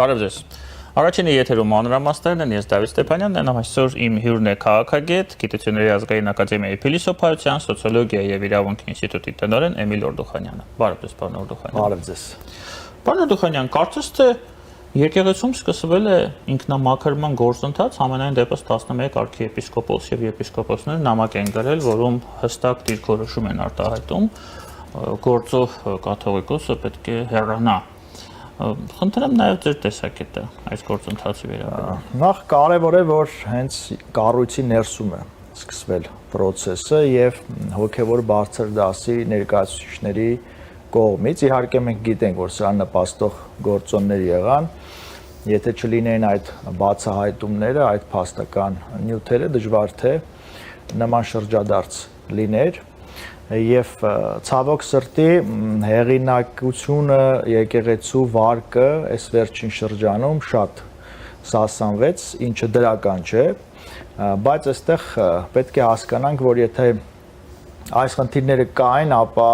Բարև ձեզ։ Առաջինը եթերում մանրամասներն են, ես Դավիթ Ստեփանյանն եմ, այսօր իմ հյուրն է քաղաքագետ, Գիտությունների ազգային ակադեմիայի փիլիսոփայության, սոցիոլոգիայի եւ իրավունքի ինստիտուտի տնօրեն Էմիլ Օրդուխանյանը։ Բարև ձեզ, պարոն Օրդուխանյան։ Բարև ձեզ։ Պարոն Օրդուխանյան, կարծես թե եկեղեցում սկսվել է ինքնամաքրման գործընթաց, ամենայն դեպս 11 արքիեպիսկոպոս եւ եպիսկոպոսներ նամակ են գրել, որում հստակ դիրքորոշում են արտահայտում, գործող կաթողիկոսը պետք է հեռանա։ Խնդրեմ նաև ձեր տեսակետը այս գործընթացի վերաբերյալ։ Նախ կարևոր է, որ հենց կառույցի ներսում է սկսվել process-ը եւ հոգեվոր բարձր դասի ներկայացուցիչների կողմից։ Իհարկե մենք գիտենք, որ սրա նպաստող գործոններ եղան, եթե չլինեին այդ բացահայտումները, այդ փաստական նյութերը, դժվար թե նման շրջադարձ լիներ։ Եվ ցավոք սրտի հեղինակությունը եկեղեցու վարկը այս վերջին շրջանում շատ սասանվեց, ինչը դրական չէ, բայց այստեղ պետք է հասկանանք, որ եթե այս խնդիրները կային, ապա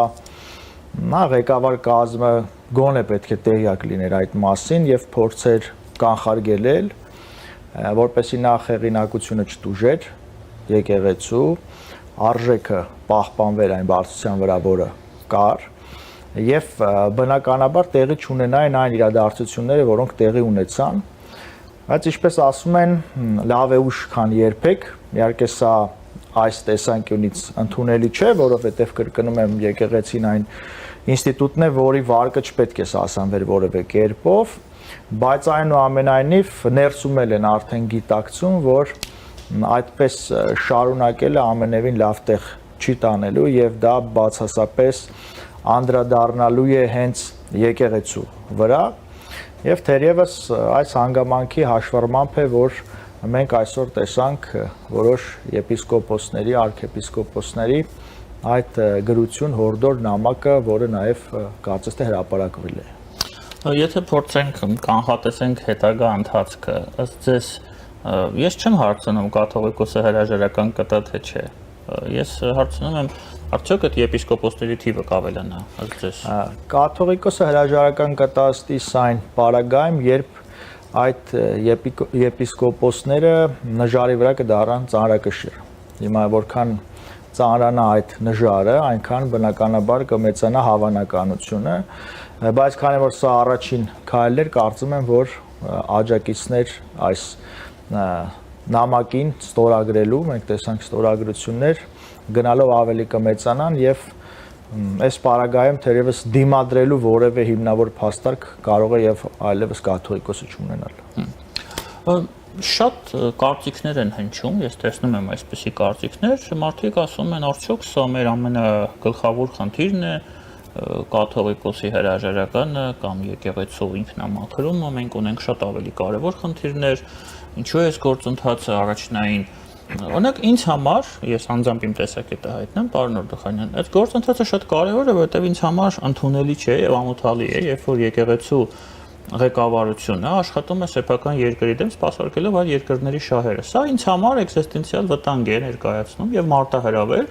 նա ղեկավար կազմը գոնե պետք է տեղյակ լիներ այդ մասին եւ փորձեր կանխարգելել, որպեսզի նախ հեղինակությունը չտուժեր եկեղեցու, արժեքը պահպանվեր այն բարձրության վրա, որը կար, եւ բնականաբար տեղի չունենային այն իրադարձությունները, որոնք տեղի ունեցան, բայց ինչպես ասում են, լավ է ուշ, քան երբեք, իհարկե սա այս տեսանկյունից ընդունելի չէ, որովհետեւ կրկնում եմ, եկեղեցին այն ինստիտուտն է, որի վարկը չպետք է սասանվեր որևէ կերպով, բայց այնուամենայնիվ ներսում են արդեն գիտակցում, որ այդպես շարունակելը ամենևին լավ տեղ չի տանելու եւ դա բացասապես անդրադառնալու է հենց եկեղեցու վրա եւ թերևս այս հանգամանքի հաշվառմամբ է, որ մենք այսօր տեսանք որոշ եպիսկոպոսների, արքեպիսկոպոսների այդ գրություն հորդոր նամակը, որը նաեւ կարծես թե հրապարակվել է։ Եթե փորձենք կանխատեսենք հետագա ընթացքը, ըստ ձեզ ես չեմ հարցնում կաթողիկոսը հրաժարական կտա թե չէ։ Ես հարցնում եմ, արդյոք այդ եպիսկոպոսների թիվը կավելանա, ըստ ձեզ։ Կաթողիկոսը հրաժարական կտա ըստ իս այն պարագայում, երբ այդ եպիսկոպոսները նժարի վրա կդառնան ծանրակշիռ։ Հիմա որքան ծանրանա այդ նժարը, այնքան բնականաբար կմեծանա հավանականությունը, բայց քանի որ սա առաջին քայլն էր, կարծում եմ, որ աջակիցներ այս նամակին ստորագրելու, մենք տեսանք ստորագրություններ, գնալով ավելի կմեծանան եւ այս պարագայում թերևս դիմադրելու որևէ հիմնավոր փաստարկ կարող է եւ այլևս կաթողիկոսը չունենալ։ Շատ կարծիքներ են հնչում, ես տեսնում եմ այսպիսի կարծիքներ, մարդիկ ասում են, արդյոք սա մեր ամենագլխավոր խնդիրն է, կաթողիկոսի հրաժարականը կամ եկեղեցու ինքնամաքրումը, մենք ունենք շատ ավելի կարևոր խնդիրներ, ինչու է այս գործընթացը առաջնային։ Օրինակ ինձ համար, ես անձամբ իմ տեսակետը հայտնեմ, պարոն Օրդուխանյան, այս գործընթացը շատ կարևոր է, որովհետև ինձ համար ընդունելի չէ եւ ամոթալի է, երբ որ եկեղեցու ղեկավարությունը աշխատում է սեփական երկրի դեմ սպասարկելով այլ երկրների շահերը։ Սա ինձ համար էքզիստենցիալ վտանգ է ներկայացնում եւ մարտահրավեր։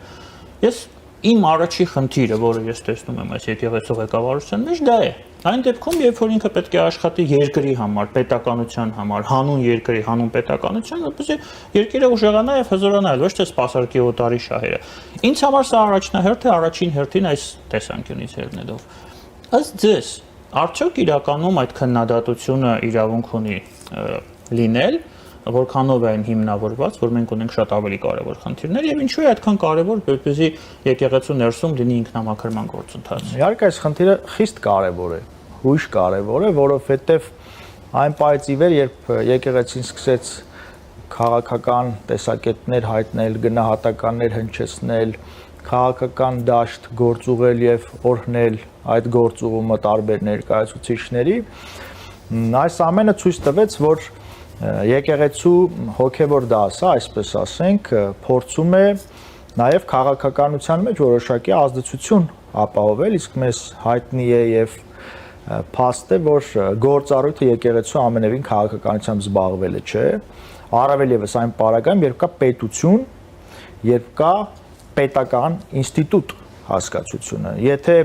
Ես իմ առաջի խնդիրը, որը ես տեսնում եմ այս եկեղեցու ղեկավարության մեջ, դա է։ Այն դեպքում, երբ որ ինքը պետք է աշխատի երկրի համար, պետականության համար, հանուն երկրի, հանուն պետականության, որպեսզի երկիրը ուժեղանա եւ հզորանա, ոչ թե սպասարկի օտարի շահերը։ Ինձ համար սա առաջնահերթ է, առաջին հերթին այս տեսանկյունից ելնելով։ Ըստ ձեզ, արդյոք իրականում այդ քննադատությունը իրավունք ունի լինել, որքանով է այն հիմնավորված, որ մենք ունենք շատ ավելի կարևոր խնդիրներ եւ ինչու է այդքան կարևոր, որպեսզի եկեղեցու ներսում լինի ինքնամաքրման գործընթաց։ Իհարկե այս խնդիրը խիստ կարևոր է, հույժ կարևոր է, որովհետեւ այն պայից ի վեր, երբ եկեղեցին սկսեց քաղաքական տեսակետներ հայտնել, գնահատականներ հնչեցնել, քաղաքական դաշտ գործուղել եւ օրհնել այդ գործուղումը տարբեր ներկայացուցիչների, այս ամենը ցույց տվեց, որ եկեղեցու հոգևոր դասը, այսպես ասենք, փորձում է նաև քաղաքականության մեջ որոշակի ազդեցություն ապահովել, իսկ մեզ հայտնի է եւ փաստ է, որ գործառույթը եկեղեցու ամենևին քաղաքականությամբ զբաղվելը չէ, առավել եւս այն պարագայում, երբ կա պետություն, երբ կա պետական ինստիտուտ, հասկացությունը։ Եթե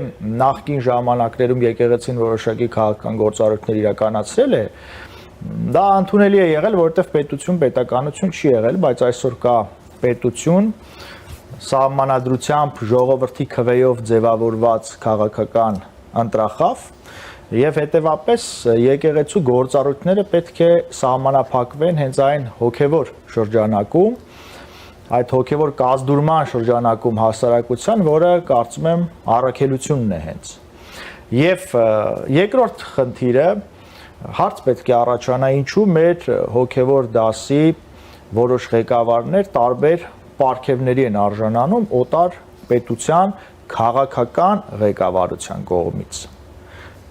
նախկին ժամանակներում եկեղեցին որոշակի քաղաքական գործառույթներ իրականացրել է, դա ընդունելի է եղել, որովհետև պետականություն չի եղել, բայց այսօր կա պետություն, սահմանադրությամբ ժողովրդի քվեով ձևավորված քաղաքական ընտրախավ, եւ հետեւապես եկեղեցու գործառույթները պետք է սահմանափակվեն հենց այն հոգեվոր շրջանակում, այդ հոգեվոր կազդուրման շրջանակում հասարակության, որը կարծում եմ առաքելությունն է հենց։ Եվ երկրորդ խնդիրը հարց պետք է առաջանա, ինչու մեր հոգեվոր դասի որոշ ղեկավարներ տարբեր պարգևների են արժանանում օտար պետության քաղաքական ղեկավարության կողմից։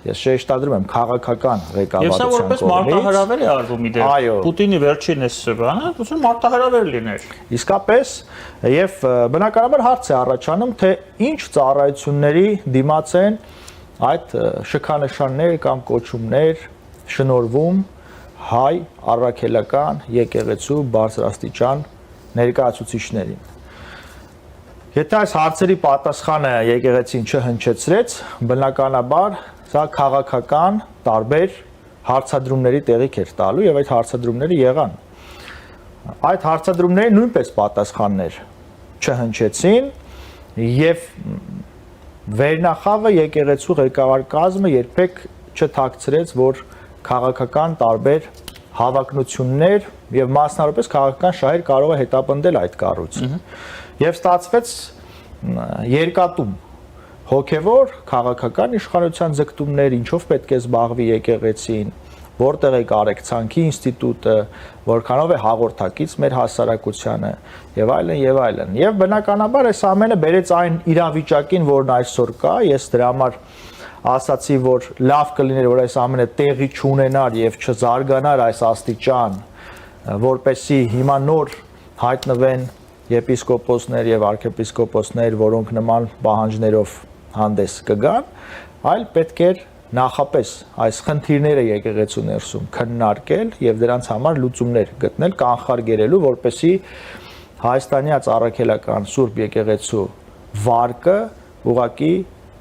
Ես շեշտադրում եմ քաղաքական ղեկավարության կողմից։ Եվ սա որպես մարտահրավեր է արվում իդեպ։ Պուտինի վերջին էս բանը, ուսում մարտահրավեր լիներ։ Իսկապես, եւ բնականաբար հարց է առաջանում, թե ինչ ծառայությունների դիմաց են այդ շքանշաններ կամ կոչումներ շնորհվում հայ առաքելական եկեղեցու բարձրաստիճան ներկայացուցիչներին։ Եթե այս հարցերի պատասխանը եկեղեցին չհնչեցրեց, բնականաբար սա քաղաքական տարբեր հարցադրումների տեղիք էր տալու եւ այդ հարցադրումները եղան։ Այդ հարցադրումների նույնպես պատասխաններ չհնչեցին եւ վերնախավը եկեղեցու ղեկավար կազմը երբեք չթաքցրեց, որ քաղաքական տարբեր հավակնություններ եւ մասնավորապես քաղաքական շահեր կարող է հետապնդել այդ կառույցը։ Եվ ստացվեց երկատում հոգևոր քաղաքական իշխանության ձգտումներ, ինչով պետք է զբաղվի եկեղեցին, որտեղ է կարեկցանքի ինստիտուտը, որքանով է հաղորդակից մեր հասարակությանը եւ այլն եւ այլն։ Եվ բնականաբար այս ամենը բերեց այն իրավիճակին, որն այսօր կա, ես դրա համար ասացի, որ լավ կլիներ, որ այս ամենը տեղի չունենար եւ չզարգանար այս աստիճան, որպեսզի հիմա նոր հայտնվեն եպիսկոպոսներ եւ arczepiskopոսներ, որոնք նման պահանջներով հանդես կգան, այլ պետք էր նախապես այս խնդիրները եկեղեցու ներսում քննարկել եւ դրանց համար լուծումներ գտնել, կանխարգելելու, որպեսզի հայաստանյաց առաքելական Սուրբ եկեղեցու վարկը ուղղակի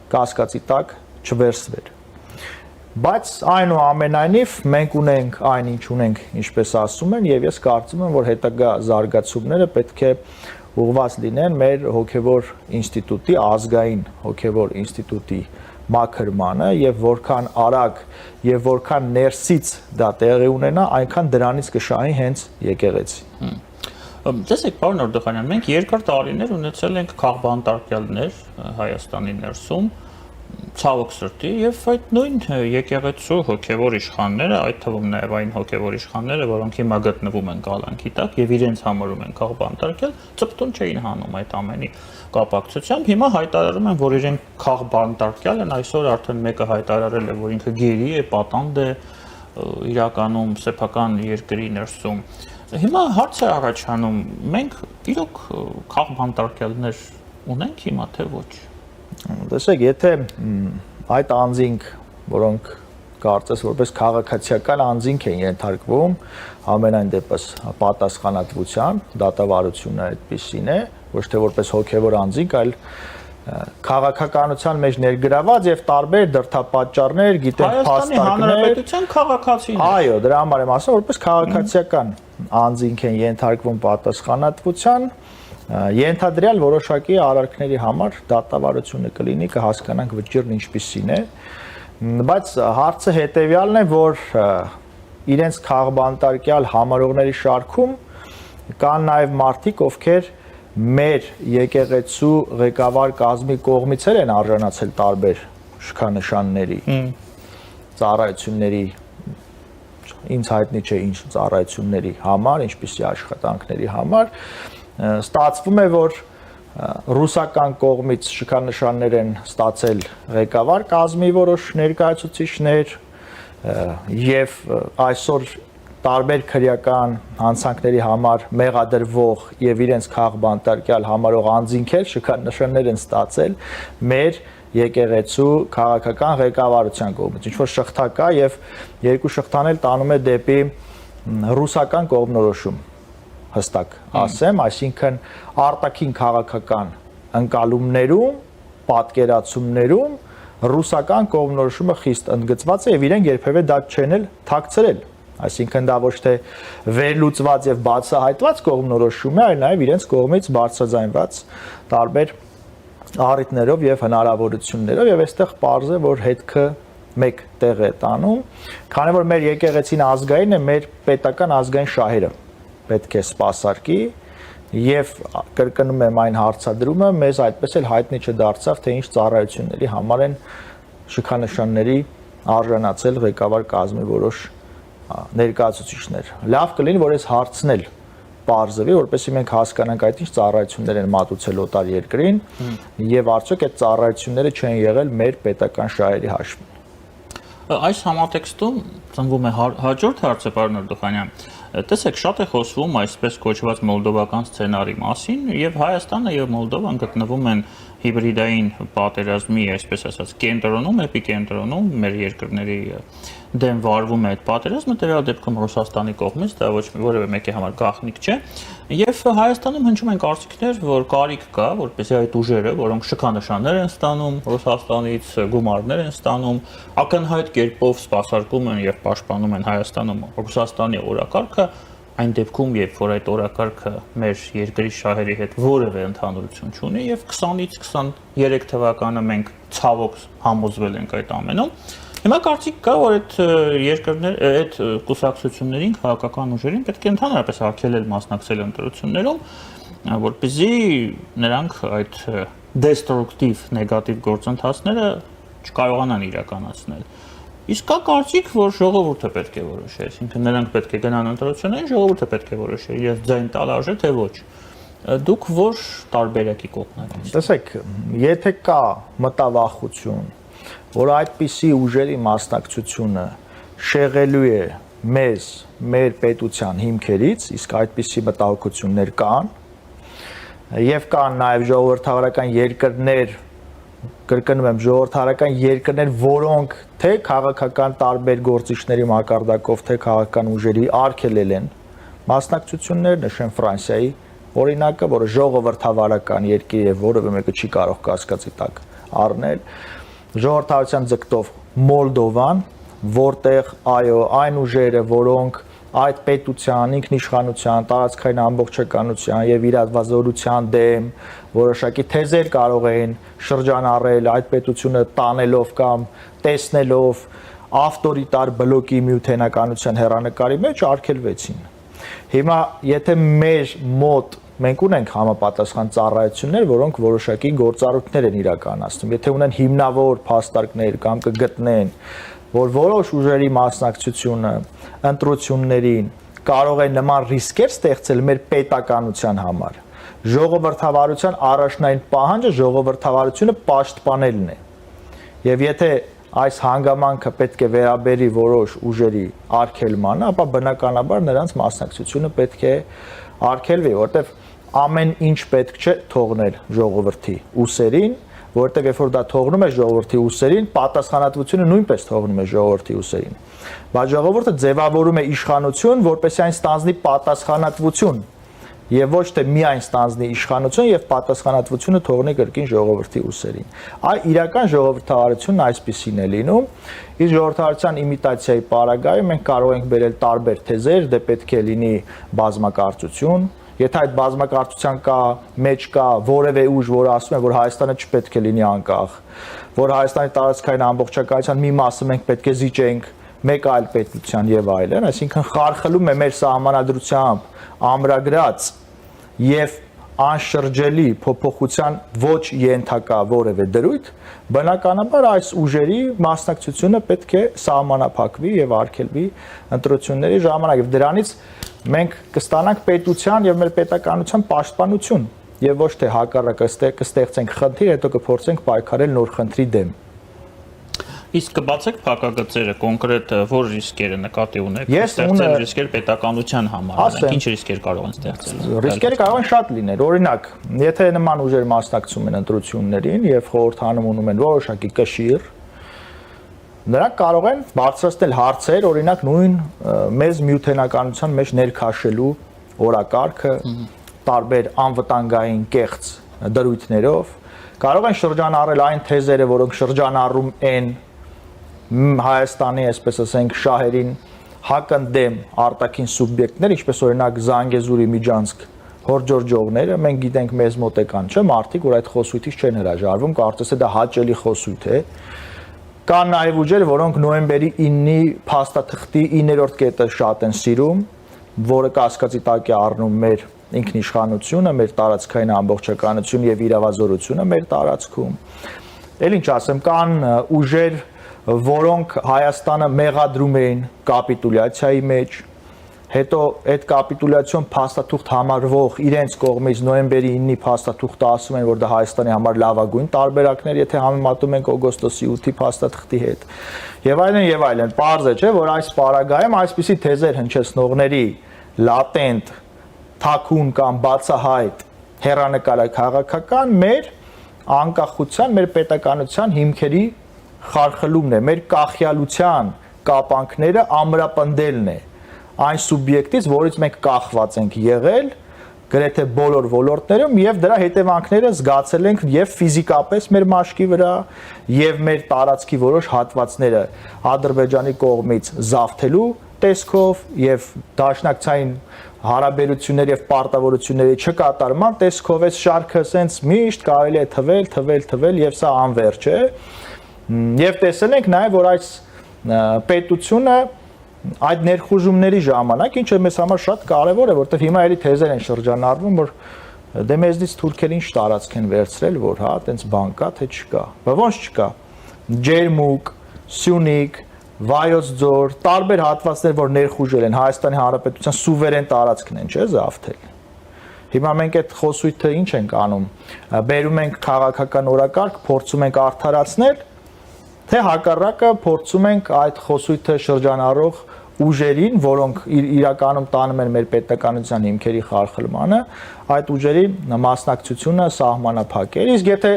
կասկածի տակ չվերցվեր։ Բայց այնուամենայնիվ մենք ունենք այն, ինչ ունենք, ինչպես ասում են, եւ ես կարծում եմ, որ հետագա զարգացումները պետք է ուղղված լինեն մեր հոգեվոր ինստիտուտի, ազգային հոգեվոր ինստիտուտի մաքրմանը եւ որքան արագ եւ որքան ներսից դա տեղի ունենա, այնքան դրանից կշահի հենց եկեղեցին։ Տեսեք, պարոն Օրդոխանյան, մենք երկար տարիներ ունեցել ենք քաղբանտարկյալներ Հայաստանի ներսում, ցավոք սրտի, եւ այդ նույն եկեղեցու հոգեվոր իշխանները, այդ թվում նաեւ այն հոգեվոր իշխանները, որոնք հիմա գտնվում են կալանքի տակ եւ իրենց համարում են քաղբանտարկյալ, ծպտուն չէին հանում այդ ամենի կապակցությամբ։ Հիմա հայտարարում են, որ իրենք քաղբանտարկյալ են, այսօր արդեն մեկը հայտարարել է, որ ինքը գերի է, պատանդ է իրականում սեփական երկրի ներսում։ Հիմա հարց է առաջանում, մենք իրոք քաղբանտարկյալներ ունենք հիմա թե ոչ։ Տեսեք, եթե այդ անձինք, որոնք կարծես որպես քաղաքացիական անձինք են ենթարկվում, ամենայն դեպս պատասխանատվության, դատավարությունը այդպիսին է, ոչ թե որպես հոգևոր անձինք, այլ քաղաքականության մեջ ներգրաված եւ տարբեր դրդապատճառներ, գիտեն, փաստարկներ։ Հայաստանի Հանրապետության քաղաքացիներ։ Այո, դրա համար եմ ասում, որպես քաղաքացիական անձինք են ենթարկվում պատասխանատվության, ենթադրյալ որոշակի արարքների համար դատավարությունը կլինի, կհասկանանք վճիռն ինչպիսին է, բայց հարցը հետեւյալն է, որ իրենց քաղբանտարկյալ համարողների շարքում կան նաեւ մարդիկ, ովքեր մեր եկեղեցու ղեկավար կազմի կողմից են արժանացել տարբեր շքանշանների, ծառայությունների, ինձ հայտնի չէ ինչ ծառայությունների համար, ինչպիսի աշխատանքների համար, ստացվում է, որ ռուսական կողմից շքանշաններ են ստացել ղեկավար կազմի որոշ ներկայացուցիչներ եւ այսօր տարբեր քրեական հանցանքների համար մեղադրվող եւ իրենց քաղբանտարկյալ համարող անձինք էլ շքանշաններ են ստացել մեր եկեղեցու քաղաքական ղեկավարության կողմից, ինչ որ շղթա կա եւ երկու շղթան էլ տանում է դեպի ռուսական կողմնորոշում, հստակ ասեմ, այսինքն արտաքին քաղաքական ընկալումներում պատկերացումներում ռուսական կողմնորոշումը խիստ ընդգծված է եւ իրենք երբևէ դա չեն էլ թաքցրել։ Այսինքն դա ոչ թե վերլուծված եւ բացահայտված կողմնորոշում է, այլ նաեւ իրենց կողմից բարձրաձայնված տարբեր առիթներով եւ հնարավորություններով եւ այստեղ պարզ է, որ հետքը մեկ տեղ է տանում, քանի որ մեր եկեղեցին ազգային է, մեր պետական ազգային շահերը պետք է սպասարկի եւ կրկնում եմ այն հարցադրումը, մեզ այդպես էլ հայտնի չդարձավ, թե ինչ ծառայությունների համար են շքանշանների արժանացել ղեկավար կազմի որոշ ներկայացուցիչներ։ Լավ կլինի, որ այս հարցն էլ պարզվի, որպեսզի մենք հասկանանք այդ ինչ ծառայություններ են մատուցել օտար երկրին եւ արդյոք այդ ծառայությունները չեն եղել մեր պետական շահերի հաշվին։ Այս համատեքստում ծնվում է հաջորդ հարցը, պարոն Էրդողանյան։ Տեսեք, շատ է խոսվում այսպես կոչված մոլդովական սցենարի մասին, եւ Հայաստանը եւ Մոլդովան գտնվում են հիբրիդային պատերազմի, այսպես ասած, կենտրոնում, էպիկենտրոնում, մեր երկրների դեմ վարվում է այդ պատերազմը, տվյալ դեպքում Ռուսաստանի կողմից, դա ոչ որևէ մեկի համար գաղտնիք չէ, եւ Հայաստանում հնչում են կարծիքներ, որ կարիք կա, որպեսզի այդ ուժերը, որոնք շքանշաններ են ստանում Ռուսաստանից, գումարներ են ստանում, ակնհայտ կերպով սպասարկում են եւ պաշտպանում են Հայաստանում Ռուսաստանի օրակարգը, այն դեպքում, երբ որ այդ օրակարգը մեր երկրի շահերի հետ որևէ ընդհանրություն չունի եւ 20-ից 23 թվականը մենք ցավոք համոզվել ենք այդ ամենում։ Հիմա կարծիք կա, որ այդ երկրներ, այդ կուսակցություններին, քաղաքական ուժերին պետք է ընդհանրապես արգելել մասնակցել ընտրություններում, որպեսզի նրանք այդ destructive, նեգատիվ գործընթացները չկարողանան իրականացնել։ Իսկ կա կարծիք, որ ժողովուրդը պետք է որոշի, այսինքն նրանք պետք է գնան ընտրություններին, ժողովուրդը պետք է որոշի, իրենց ձայն տալ արժե թե ոչ։ Դուք որ տարբերակի կողմնակից։ Տեսեք, եթե կա մտավախություն, որ այդպիսի ուժերի մասնակցությունը շեղելու է մեզ, մեր պետության հիմքերից, իսկ այդպիսի մտահոգություններ կան, եւ կան նաեւ ժողովրդավարական երկրներ, կրկնում եմ, ժողովրդարական երկրներ, որոնք թե քաղաքական տարբեր գործիչների մակարդակով, թե քաղաքական ուժերի արգելել են մասնակցություններ, նշեմ Ֆրանսիայի օրինակը, որը ժողովրդավարական երկիր է, որևէ մեկը չի կարող կասկածի տակ առնել, ժողովրդավարության ձգտով Մոլդովան, որտեղ այո, այն ուժերը, որոնք այդ պետության, ինքնիշխանության, տարածքային ամբողջականության եւ իրավազորության դեմ որոշակի թեզեր կարող են շրջանառել այդ պետությունը տանելով կամ տեսնելով ավտորիտար բլոկի միութենականության հերանեկարի մեջ արգելվեցին։ Հիմա եթե մեր մոտ մենք ունենք համապատասխան ծառայություններ, որոնք որոշակի գործառույթներ են իրականացնում, եթե ունեն հիմնավոր փաստարկներ կամ կգտնեն, որ որոշ ուժերի մասնակցությունը ընտրություններին կարող է նման ռիսկեր ստեղծել մեր պետականության համար, ժողովրդավարության առաջնային պահանջը ժողովրդավարությունը պաշտպանելն է։ Եվ եթե այս հանգամանքը պետք է վերաբերի որոշ ուժերի արգելմանը, ապա բնականաբար նրանց մասնակցությունը պետք է արգելվի, որտեղ ամեն ինչ պետք չէ թողնել ժողովրդի ուսերին, որտեղ երբ որ դա թողնում է ժողովրդի ուսերին, պատասխանատվությունը նույնպես թողնում է ժողովրդի ուսերին։ Բայց ժողովուրդը ձևավորում է իշխանություն, որպեսզի այն ստանձնի պատասխանատվություն, եւ ոչ թե միայն ստանձնի իշխանություն եւ պատասխանատվությունը թողնի կրկին ժողովրդի ուսերին։ Այ իրական ժողովրդավարությունն այսպիսին է լինում։ Իսկ ժողովրդավարության իմիտացիայի պարագայում մենք կարող ենք բերել տարբեր թեզեր, դե պետք է լինի բազմակարծություն։ Եթե այդ բազմակարծության մեջ կա որևէ ուժ, որ ասում է, որ Հայաստանը չպետք է լինի անկախ, որ Հայաստանի տարածքային ամբողջականության մի մասը մենք պետք է զիջենք մեկ այլ պետության եւ այլն, այսինքն խարխլում է մեր սահմանադրությամբ ամրագրած եւ անշրջելի փոփոխության ոչ ենթակա որևէ դրույթ, բնականաբար այս ուժերի մասնակցությունը պետք է սահմանափակվի եւ արգելվի ընտրությունների ժամանակ եւ դրանից մենք կստանանք պետության եւ մեր պետականության պաշտպանություն եւ ոչ թե հակառակը կստեղծենք խնդիր, հետո կփորձենք պայքարել նոր խնդրի դեմ։ Իսկ կբացեք փակագծերը կոնկրետ որ ռիսկերը նկատի ունեք, ստեղծել ռիսկեր պետականության համար, ինչ ռիսկեր կարող են ստեղծել։ Ռիսկերը կարող են շատ լինել։ Օրինակ, եթե նման ուժեր մասնակցում են ընտրություններին եւ խորհրդանում ունեն որոշակի կշիռ, նրանք կարող են բարձրացնել հարցեր, օրինակ նույն մեզ միութենականության մեջ ներքաշելու օրակարգը տարբեր անվտանգային կեղծ դրույթներով կարող են շրջանառել այն թեզերը, որոնք շրջանառում են Հայաստանի, այսպես ասենք, շահերին հակընդդեմ արտաքին սուբյեկտներ, ինչպես օրինակ Զանգեզուրի Միջանցք հորջորջողները, մենք գիտենք մեզ մոտեկան չէ, մարդիկ, որ այդ խոսույթից չեն հրաժարվում, կարծես է դա հաճելի խոսույթ է։ Կան նաև ուժեր, որոնք նոյեմբերի 9-ի փաստաթղթի 9-րդ կետը շատ են սիրում, որը կասկածի տակ է առնում մեր ինքնիշխանությունը, մեր տարածքային ամբողջականությունը եւ իրավազորությունը մեր տարածքում։ Էլ ինչ ասեմ, կան ուժեր, որոնք Հայաստանը մեղադրում էին կապիտուլյացիայի մեջ, հետո այդ կապիտուլյացիոն փաստաթուղթ համարվող իրենց կողմից նոյեմբերի 9-ի փաստաթուղթը ասում են, որ դա Հայաստանի համար լավագույն տարբերակներ, եթե համեմատում ենք օգոստոսի 8-ի փաստաթղթի հետ։ Եվ այլն, պարզ է, չէ, որ այս պարագայում այսպիսի թեզեր հնչեցնողների լատենտ, թաքուն կամ բացահայտ հեռանկարաքաղաքական մեր անկախության, մեր պետականության հիմքերի խարխլումն է, մեր կախյալության կապանքները ամրապնդելն է այն սուբյեկտից, որից մենք կախված ենք եղել, գրեթե բոլոր ոլորտներում եւ դրա հետևանքները զգացել ենք եւ ֆիզիկապես մեր մաշկի վրա եւ մեր տարածքի որոշ հատվածները Ադրբեջանի կողմից զավթելու տեսքով եւ դաշնակցային հարաբերությունների եւ պարտավորությունների չկատարման տեսքով այս շարքը սենց միշտ կարելի է թվել եւ սա անվերջ է եւ տեսել ենք նաեւ որ այս պետությունը այդ ներխուժումների ժամանակ, ինչը մեզ համար շատ կարևոր է, որովհետև հիմա էլի թեզեր են շրջանառվում, որ դե մեզնից թուրքերը ինչ տարածք են վերցրել, որ հա, տենց բան կա, թե չկա։ Բայց ոնց չկա։ Ջերմուկ, Սյունիք, Վայոց ձոր, տարբեր հատվածներ, որ ներխուժել են Հայաստանի Հանրապետության սուվերեն տարածքն են, չէ՞, զավթել։ Հիմա մենք այդ խոսույթը ինչ ենք անում։ Բերում ենք քաղաքական օրակարգ, փորձում ենք արդարացնել, թե հակառակը փորձում ենք այդ խոսույթը շրջանառող ուժերին, որոնք իրականում տանում են մեր պետականության հիմքերի խարխլմանը, այդ ուժերի մասնակցությունը սահմանափակել։ Իսկ եթե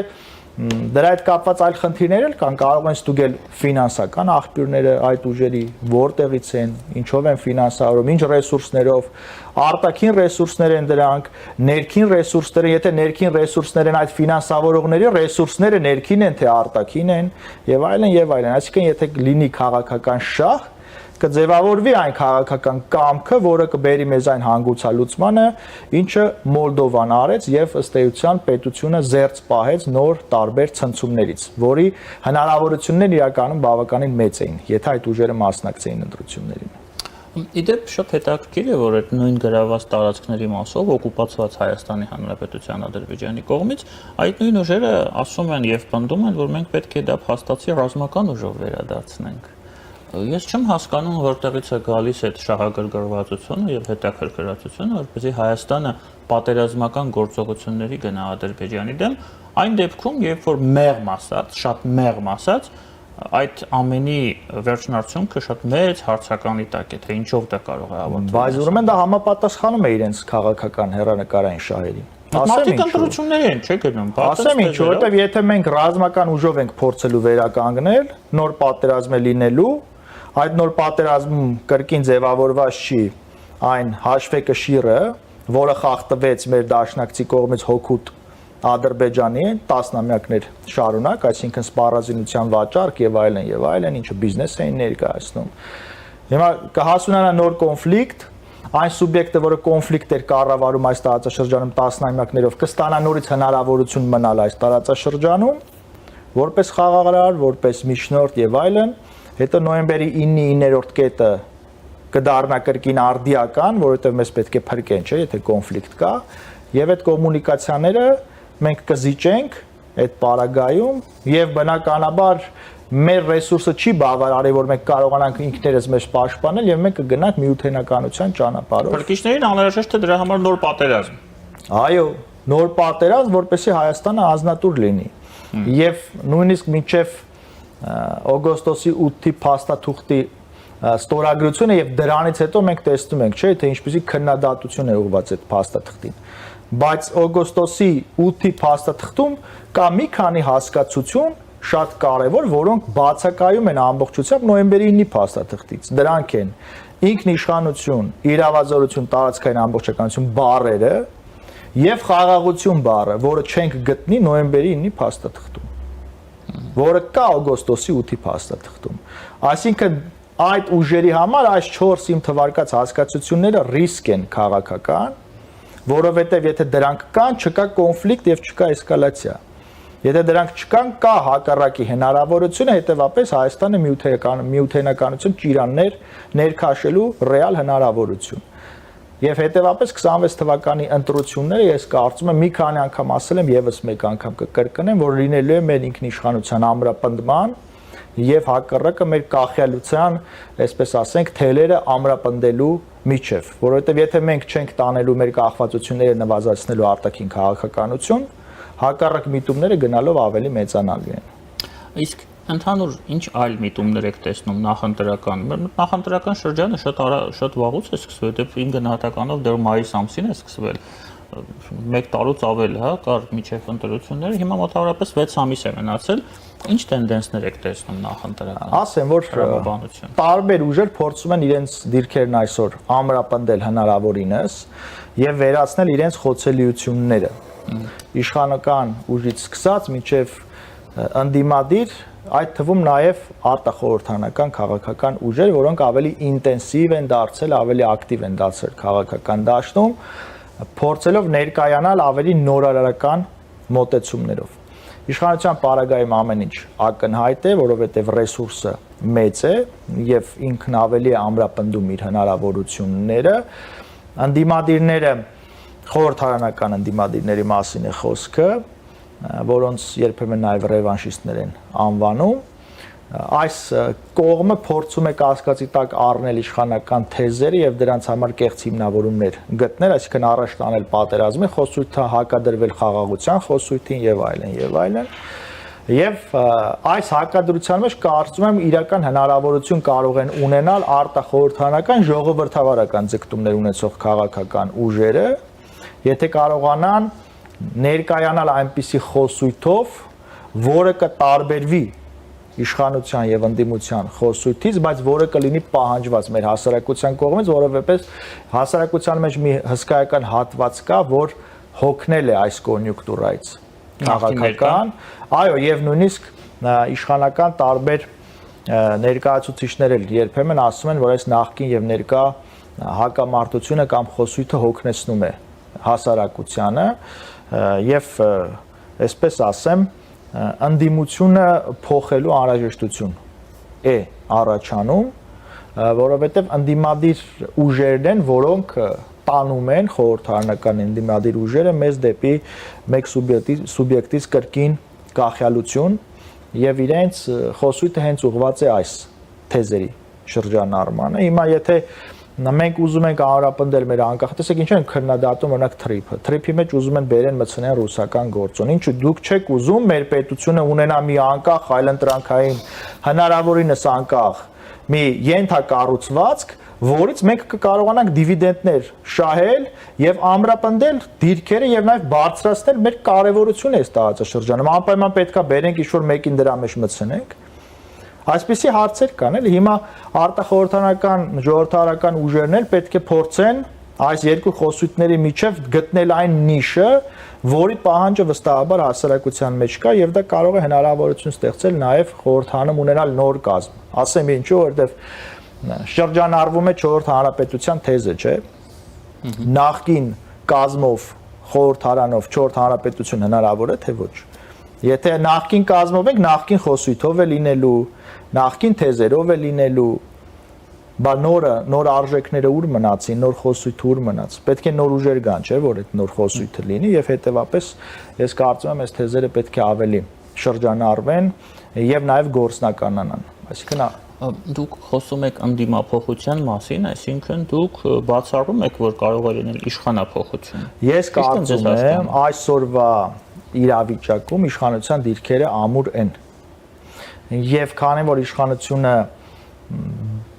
դրա հետ կապված այլ խնդիրներ էլ կան, կարող են ստուգել ֆինանսական աղբյուրները այդ ուժերի, որտեղից են, ինչով են ֆինանսավորում, ինչ ռեսուրսներով, արտաքին ռեսուրսներ են դրանք, ներքին ռեսուրսները, եթե ներքին ռեսուրսներ են այդ ֆինանսավորողների ռեսուրսները ներքին են թե արտաքին են, եւ այլն, այսինքն եթե լինի քաղաքական շահ, կձևավորվի այն քաղաքական կամքը, որը կբերի մեզ այն հանգուցալուծմանը, ինչը Մոլդովան արեց եւ ըստ էության պետությունը զերծ պահեց նոր տարբեր ցնցումներից, որի հնարավորություններն իրականում բավականին մեծ էին, եթե այդ ուժերը մասնակցեին ընտրություններին։ Իդեպ շատ հետաքրքիր է, որ այդ նույն գրաված տարածքների մասով օկուպացված Հայաստանի Հանրապետության Ադրբեջանի կողմից այդ նույն ուժերը ասում են եւ պնդում են, որ մենք պետք է դա փաստացի ռազմական ուժով վերադարձնենք։ Ես չեմ հասկանում, որտեղից է գալիս այդ շահագրգռվածությունը եւ հետաքրքրվածությունը, որպեսզի Հայաստանը պատերազմական գործողությունների գնա Ադրբեջանի դեմ, այն դեպքում, երբ որ մեղմ ասած, շատ մեղմ ասած, այդ ամենի վերջնարդյունքը շատ մեծ հարցականի տակ է, թե ինչով դա կարող է ավարտվել։ Բայց ուրեմն դա համապատասխանում է իրենց քաղաքական հեռանկարային շահերին։ Մարդիկ ընտրություններ են, չէ՞ գնում։ Ասեմ ինչ, որովհետեւ եթե մենք ռազմական ուժով ենք փորձելու վերականգնել, նոր պատերազմ է լինելու, այդ նոր պատերազմում կրկին ձևավորված չի այն հաշվեկշիռը, որը խախտվեց մեր դաշնակցի կողմից հօգուտ Ադրբեջանի տասնամյակներ շարունակ, այսինքն սպառազինության վաճառք եւ այլն, ինչը բիզնես էին ներկայացնում։ Հիմա կհասունանա նոր կոնֆլիկտ, այն սուբյեկտը, որը կոնֆլիկտ էր կառավարում այս տարածաշրջանում տասնամյակներով, կստանա նորից հնարավորություն մնալ այս տարածաշրջանում, որպես խաղաղարար, որպես միջնորդ եւ այլն, հետո նոյեմբերի 9-ի 9-րդ կետը կդառնա կրկին արդիական, որովհետեւ մեզ պետք է փրկեն, չէ՞, եթե կոնֆլիկտ կա, եւ այդ կոմունիկացիաները մենք կզիջենք այդ պարագայում եւ բնականաբար մեր ռեսուրսը չի բավարարի, որ մենք կարողանանք ինքներս մեզ պաշտպանել եւ մենք կգնանք միութենականության ճանապարհով։ Բրկիչներին անհրաժեշտ է դրա համար նոր պատերազմ։ Այո, նոր պատերազմ, որպեսզի Հայաստանը ազնատուր լինի։ Եվ նույնիսկ մինչեւ օգոստոսի 8-ի փաստաթուղթի ստորագրությունը եւ դրանից հետո մենք տեսնում ենք, չէ՞, թե ինչպեսի քննադատություն է ուղղված այդ փաստաթղթին։ Բայց օգոստոսի 8-ի փաստաթղթում կա մի քանի հասկացություն շատ կարևոր, որոնք բացակայում են ամբողջությամբ նոյեմբերի 9-ի փաստաթղթից։ Դրանք են ինքնիշխանություն, իրավազորություն, տարածքային ամբողջականություն բառերը եւ խաղաղություն բառը, որը չենք գտնի նոյեմբերի 9-ի փաստաթղթում, որը կա օգոստոսի 8-ի փաստաթղթում։ Այսինքն այդ ուժերի համար այս 4 իմ թվարկած հասկացությունները ռիսկ են քաղաքական, որովհետև եթե դրանք կան, չկա կոնֆլիկտ եւ չկա էսկալացիա։ Եթե դրանք չկան, կա հակառակի հնարավորությունը, հետեւապես Հայաստանը միութենականություն ճիրաններ ներքաշելու ռեալ հնարավորություն։ Եվ հետեւապես 26 թվականի ընտրությունները ես կարծում եմ մի քանի անգամ ասել եմ, եւս մեկ անգամ կկրկնեմ, որ լինելու է մեր ինքնիշխանության ամրապնդման եւ հակառակը մեր կախյալության, այսպես ասենք, թելերը ամրապնդելու միջև, որովհետեւ եթե մենք չենք տանելու մեր կախվածությունները նվազեցնելու արտաքին քաղաքականություն, հակառակ միտումները գնալով ավելի մեծանալու են։ Իսկ ընդհանուր ինչ այլ միտումներ եք տեսնում նախընտրական։ Նախընտրական շրջանը շատ վաղուց է սկսվել, որտեղ իմ գնահատականով դեռ մայիս ամսին է սկսվել։ 1 տարուց ավել, հա, կար միջև ընտրությունները, հիմա մոտավորապես 6 ամիս է մնացել։ Ինչ տենդենսներ եք տեսնում նախընտրական։ Ասեմ, որ տարբեր ուժեր փորձում են իրենց դիրքերն այսօր ամրապնդել հնարավորինս եւ վերացնել իրենց խոցելիությունները։ Իշխանական ուժից սկսած մինչև ընդդիմադիր, այդ թվում նաև արտախորհրդանական քաղաքական ուժեր, որոնք ավելի ինտենսիվ են դարձել, ավելի ակտիվ են դարձել քաղաքական դաշտում, փորձելով ներկայանալ ավելի նորարարական մոտեցումներով։ Իշխանության պարագայում ամեն ինչ ակնհայտ է, որովհետև ռեսուրսը մեծ է եւ ինքն ավելի է ամրապնդում իր հնարավորությունները։ Ընդդիմադիրները, խորհրդարանական ընդդիմադիրների մասին է խոսքը, որոնց երբեմն նաև ռևանշիստներ են անվանում, այս կողմը փորձում է կասկածի տակ առնել իշխանական թեզերը եւ դրանց համար կեղծ հիմնավորումներ գտնել, այսինքն առաջ տանել պատերազմի խոսույթը, հակադրվել խաղաղության խոսույթին եւ այլն եւ այլն։ Եվ այս հակադրության մեջ կարծում եմ իրական հնարավորություն կարող են ունենալ արտախորհրդանական ժողովրդավարական ձգտումներ ունեցող քաղաքական ուժերը, եթե կարողանան ներկայանալ այնպիսի խոսույթով, որը կտարբերվի իշխանության եւ ընդդիմության խոսույթից, բայց որը կլինի պահանջված մեր հասարակության կողմից, որովհետեւ հասարակության մեջ մի հսկայական հատված կա, որ հոգնել է այս կոնյունկտուրայից քաղաքական, այո, եւ նույնիսկ իշխանական տարբեր ներկայացուցիչներ էլ երբեմն ասում են, որ այս նախկին եւ ներկա հակամարտությունը կամ խոսույթը հոգնեցնում է հասարակությանը եւ այսպես ասեմ ընդդիմությունը փոխելու անհրաժեշտություն է առաջանում, որովհետեւ ընդդիմադիր ուժերն են, որոնք տանում են խորհրդարանական ընդդիմադիր ուժերը մեզ դեպի մեկ սուբյեկտից կրկին կախյալություն եւ իրենց խոսույթը հենց ուղղված է այս թեզերի շրջանառմանը։ Հիմա եթե մենք ուզում ենք ամրապնդել մեր անկախ, տեսեք ինչ են քննադատում օրինակ թրիփի մեջ ուզում են բերեն մտցնեն ռուսական գործոն։ Ինչու դուք չեք ուզում մեր պետությունը ունենա մի անկախ այլընտրանքային հնարավորինս անկախ մի ենթակառուցվածք, որից մենք կկարողանանք դիվիդենդներ շահել եւ ամրապնդել դիրքերը եւ նաեւ բարձրացնել մեր կարեւորությունը այս տարածաշրջանում։ Անպայման պետքա բերենք ինչ-որ մեկին դրա մեջ մտցնենք։ Այսպիսի հարցեր կան, էլի հիմա արտախորհրդանական ժողովրդարական ուժերն էլ պետք է փորձեն այս երկու խոսույթների միջև գտնել այն նիշը, որի պահանջը վստահաբար հասարակության մեջ կա եւ դա կարող է հնարավորություն ստեղծել նաեւ խորհրդանում ունենալ նոր կազմ։ Ասեմ ինչու, որովհետեւ շրջանառվում է 4-րդ հանրապետության թեզը, չէ՞։ Նախկին կազմով խորհրդարանով 4 հանրապետություն հնարավոր է թե ոչ։ Եթե նախկին կազմով ենք, նախկին խոսույթով է լինելու, նախկին թեզերով է լինելու, բա նոր արժեքները ուր մնացին, նոր խոսույթը ուր մնաց։ Պետք է նոր ուժեր գան, չէ՞, որ այդ նոր խոսույթը լինի եւ հետեւապես ես կարծում եմ այս թեզերը պետք է ավելի շրջանառվեն եւ նաեւ գործնականանան։ Այսինքն դուք խոսում եք ընդդիմափոխության մասին, այսինքն դուք բացառում եք, որ կարող է լինել իշխանափոխություն։ Ես կարծում եմ այսօրվա իրավիճակում իշխանության դիրքերը ամուր են։ Եվ քանի որ իշխանությունը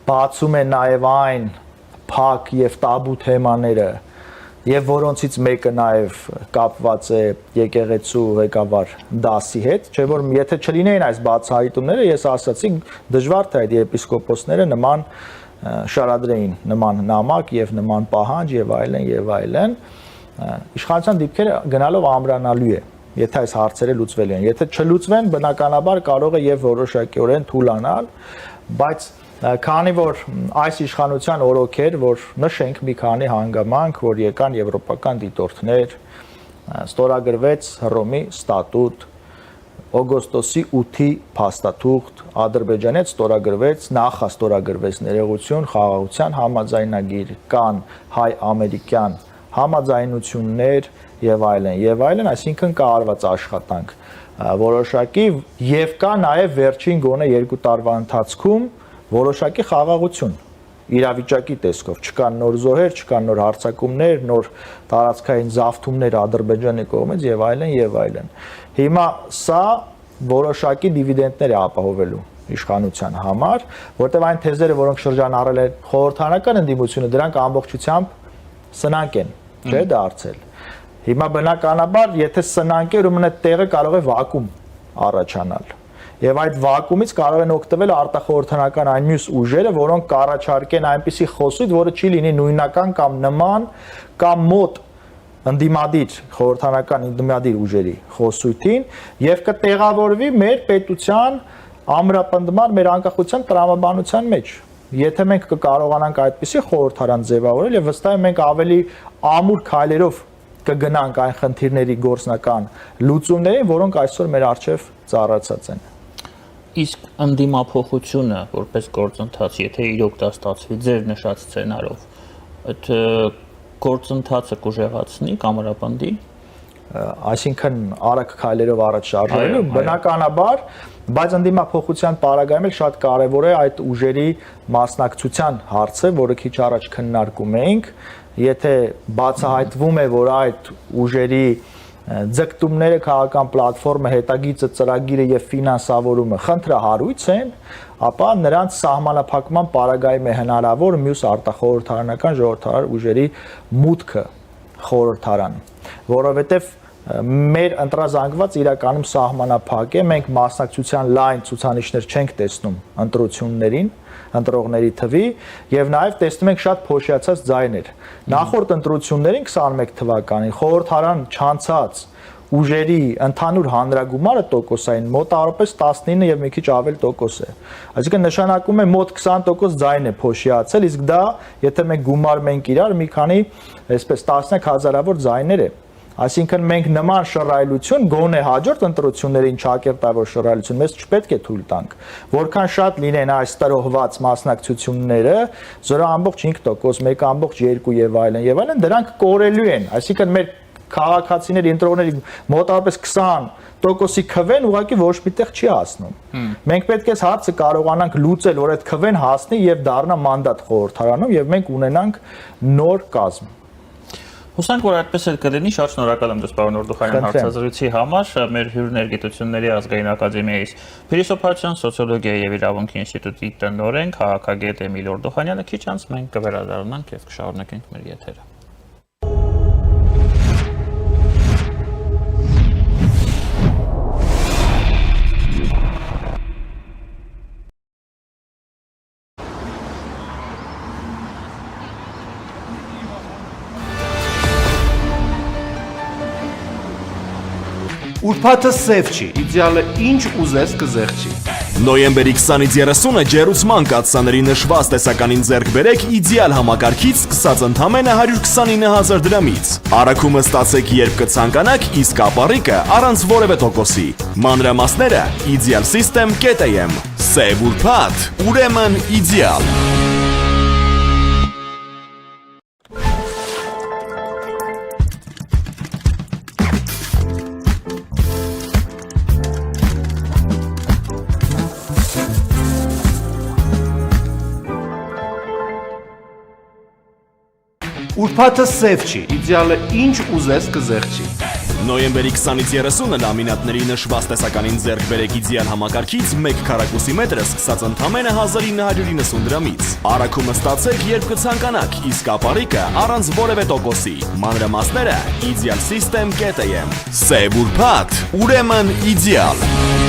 բացում է նաև այն փակ եւ տաբու թեմաները, եւ որոնցից մեկը նաև կապված է եկեղեցու ղեկավար դասի հետ, չէ՞ որ եթե չլինեին այս բացահայտումները, ես ասացի դժվար թե այդ եպիսկոպոսները նման շարադրեին նման նամակ եւ նման պահանջ եւ այլն եւ այլն, Իշխանության դեպքերը գնալով ամրանալու է, եթե այս հարցերը լուծվելու են։ Եթե չլուծվեն, բնականաբար կարող է եւ որոշակիորեն թուլանալ, բայց քանի որ այս իշխանության օրոք էր, որ նշենք մի քանի հանգամանք, որ եկան եվրոպական դիտորդներ, ստորագրվեց Հռոմի ստատուտ, օգոստոսի 8-ի փաստաթուղթ, Ադրբեջանից ստորագրվեց, նախաստորագրվեց ներողություն, խաղաղության համաձայնագիր, կան հայ-ամերիկյան համաձայնություններ եւ այլն, այսինքն կա արված աշխատանք որոշակի եւ կա նաեւ վերջին գոնե 2 տարվա ընթացքում որոշակի խաղաղություն իրավիճակի տեսքով, չկան նոր զոհեր, չկան նոր հարձակումներ, նոր տարածքային զավթումներ Ադրբեջանի կողմից եւ այլն։ Հիմա սա որոշակի դիվիդենդներ է ապահովելու իշխանության համար, որտեղ այն թեզերը, որոնք շրջանառել են խորհրդարանական ընդդիմությունը, դրանք ամբողջությամբ սնանկ են, չէ՞ դարձել։ Հիմա բնականաբար, եթե սնանկ է, ուրեմն այդ տեղը կարող է վակուում առաջանալ։ Եվ այդ վակուումից կարող են օգտվել արտախորհրդանական այն մյուս ուժերը, որոնք կառաջարկեն այնպիսի խոսույթ, որը չի լինի նույնական կամ նման կամ մոտ ընդդիմադիր խորհրդանական ընդդիմադիր ուժերի խոսույթին եւ կտեղավորվի մեր պետության ամրապնդման, մեր անկախության տրամաբանության մեջ։ Եթե մենք կկարողանանք այդպիսի խորհրդարան ձևավորել եւ վստահ եմ մենք ավելի ամուր քայլերով կգնանք այն խնդիրների գործնական լուծումներին, որոնք այսօր մեր առջև ծառացած են։ Իսկ ընդդիմափոխությունը որպես գործընթաց, եթե իրոք դա ստացվի ձեր նշած սցենարով, այդ գործընթացը կուժեղացնի, կամրապնդի, այսինքն արագ քայլերով առաջ շարժվելու, բնականաբար, բայց ընդդիմափոխության պարագայում էլ շատ կարևոր է այդ ուժերի մասնակցության հարցը, որը քիչ առաջ քննարկում էինք, եթե բացահայտվում է, որ այդ ուժերի ձգտումները քաղաքական պլատֆորմը, հետագիծը, ծրագիրը եւ ֆինանսավորումը խնդրահարույց են, ապա նրանց սահմանափակման պարագայում է հնարավոր մյուս արտախորհրդարանական ժողովրդարար ուժերի մուտքը խորհրդարան, որովհետեւ մեր ընտրազանգված իրականում սահմանափակ է, մենք մասնակցության լայն ցուցանիշներ չենք տեսնում ընտրություններին, ընտրողների թվի եւ նաեւ տեսնում ենք շատ փոշիացած ձայներ։ Նախորդ ընտրություններին 21 թվականին խորհրդարան չանցած ուժերի ընդհանուր հանրագումարը տոկոսային մոտավորապես 19 եւ մի քիչ ավել տոկոս է։ Այսինքն նշանակում է մոտ 20% ձայն է փոշիացել, իսկ դա եթե մենք գումարում ենք իրար մի քանի այսպես տասնյակ հազարավոր ձայներ է։ Այսինքն մենք նման շռայլություն գոնե հաջորդ ընտրություններին չակերտավոր շռայլություն մեզ չպետք է թույլ տանք, որքան շատ լինեն այս տրոհված մասնակցությունները 0.5%, 1.2 եւ այլն, դրանք կորելու են, այսինքն մեր քաղաքացիների ընտրողների մոտավորապես 20%-ի քվեն ուղղակի ոչ միտեղ չի հասնում։ Մենք պետք է հարցը կարողանանք լուծել, որ այդ քվեն հասնի եւ դառնա մանդատ խորհրդարանում եւ մենք ունենանք նոր կազմ։ Հուսանք, որ այդպես էլ կլինի, շատ շնորհակալ եմ ձեզ, պարոն Օրդուխանյան, հարցազրույցի համար, մեր հյուրներ Գիտությունների ազգային ակադեմիայից փիլիսոփայության, սոցիոլոգիայի եւ իրավունքի ինստիտուտի տնօրեն, քաղաքագետ Էմիլ Օրդուխանյանը, քիչ անց մենք կվերադառնանք եւ կշարունակենք մեր եթերը։ Ուրբաթը սև չի, իդեալը ինչ ուզես կզեղչի։ Նոյեմբերի 20-ից 30-ը ջերուցման կաթսաների նշված տեսականին ձեռք բերեք իդեալ համակարգից սկսած ընդամենը 129,000 դրամից։ Առաքումը ստացեք երբ կցանկանաք, իսկ ապառիկը առանց որևէ տոկոսի։ Մանրամասները idealsystem.am։ Սև ուրբաթ, ուրեմն իդեալ։ Ուրբաթը սև չի, իդեալը ինչ ուզես կզեղչի։ Նոյեմբերի 20-ից 30-ը լամինատների նշված տեսականին ձեռք բերեք իդեալ համակարգից 1 քառակուսի մետրը սկսած ընդամենը 1990 դրամից։ Առաքումը ստացեք երբ կցանկանաք, իսկ ապառիկը առանց որևէ տոկոսի։ Մանրամասները idealsystem.am։ Սև ուրբաթ, ուրեմն իդեալ։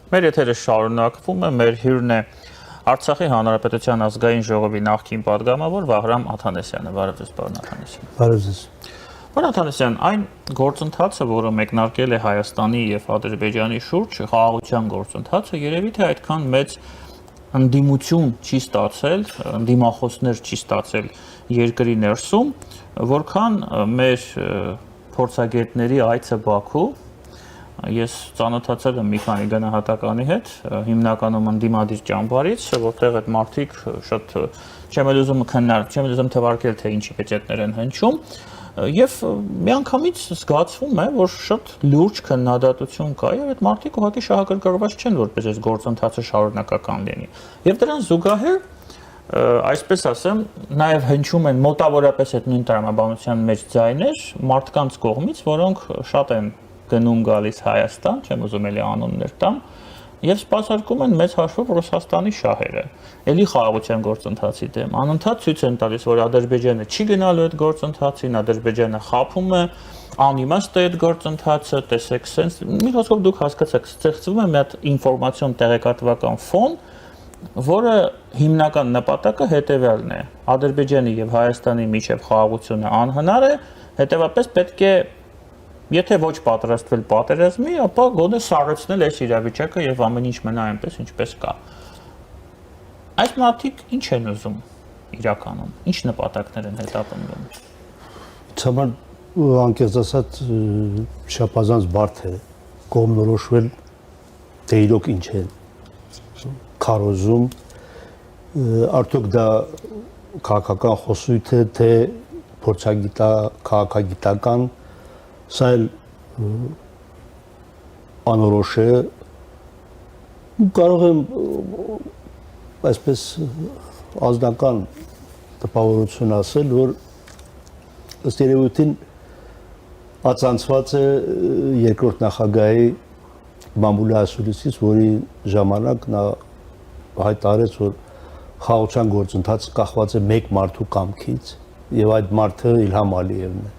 Մեր եթերը շարունակվում է, մեր հյուրն է Արցախի Հանրապետության ազգային ժողովի նախկին պատգամավոր Վահրամ Աթանեսյանը, բարև ձեզ, պարոն Աթանեսյան։ Բարև ձեզ։ Պարոն Աթանեսյան, այն գործընթացը, որը մեկնարկել է Հայաստանի եւ Ադրբեջանի շուրջ, խաղաղության գործընթացը, երևի թե այդքան մեծ ընդդիմություն չի ստացել, ընդդիմախոսներ չի ստացել երկրի ներսում, որքան մեր փորձագետների այցը Բաքու։ Ես ծանոթացել եմ մի քանի գնահատականի հետ, հիմնականում ընդդիմադիր ճամբարից, որտեղ այդ մարդիկ շատ չեմ ուզում թվարկել, թե ինչի պետետներ են հնչում, եւ միանգամից զգացվում է, որ շատ լուրջ քննադատություն կա, եւ այդ մարդիկ ուղղակի շահագրգռված չեն, որպես այս գործընթացը շարունակական լինի։ Եվ դրան զուգահեռ, այսպես ասեմ, նաեւ հնչում են մոտավորապես այդ նույն տրամաբանության մեջ ձայներ մարդկանց կողմից, որոնք շատ են գնում գալիս Հայաստան, չեմ ուզում էլի անուններ տամ, եւ սպասարկում են մեծ հաշվով Ռուսաստանի շահերը։ Էլի խաղաղության գործընթացի դեմ անընդհատ ցույց են տալիս, որ Ադրբեջանը չի գնալու այդ գործընթացին, Ադրբեջանը խափում է, անիմաստ է այդ գործընթացը, տեսեք, sense, մի խոսքով դուք հասկացաք, ստեղծվում է մի հատ ինֆորմացիոն տեղեկատվական ֆոն, որը հիմնական նպատակը հետեւյալն է. Ադրբեջանի եւ Հայաստանի միջև խաղաղությունը անհնար է, հետեւաբար պետք է Եթե ոչ պատրաստվել պատերազմի, ապա գոնե սառեցնել այս իրավիճակը եւ ամեն ինչ մնա այնպես, ինչպես կա։ Այս մարդիկ ինչ են ուզում իրականում, ինչ նպատակներ են հետապնդում։ Ցաման անկեղծ ասած շապազանց բարդ է կողմնորոշվել թե իրոք ինչ է քարոզում, արդյոք դա քաղաքական խոսույթ է, թե քաղաքագիտական Սա էլ անորոշ է, կարող եմ այսպես ազնական տպավորություն ասել, որ ըստ երևույթին ածանցված է երկրորդ նախագահի Մամուլի ասուլիսից, որի ժամանակ նա հայտարարեց, որ խաղաղության գործընթացը կախված է մեկ մարդու կամքից, եւ այդ մարդը Իլհամ Ալիևն է։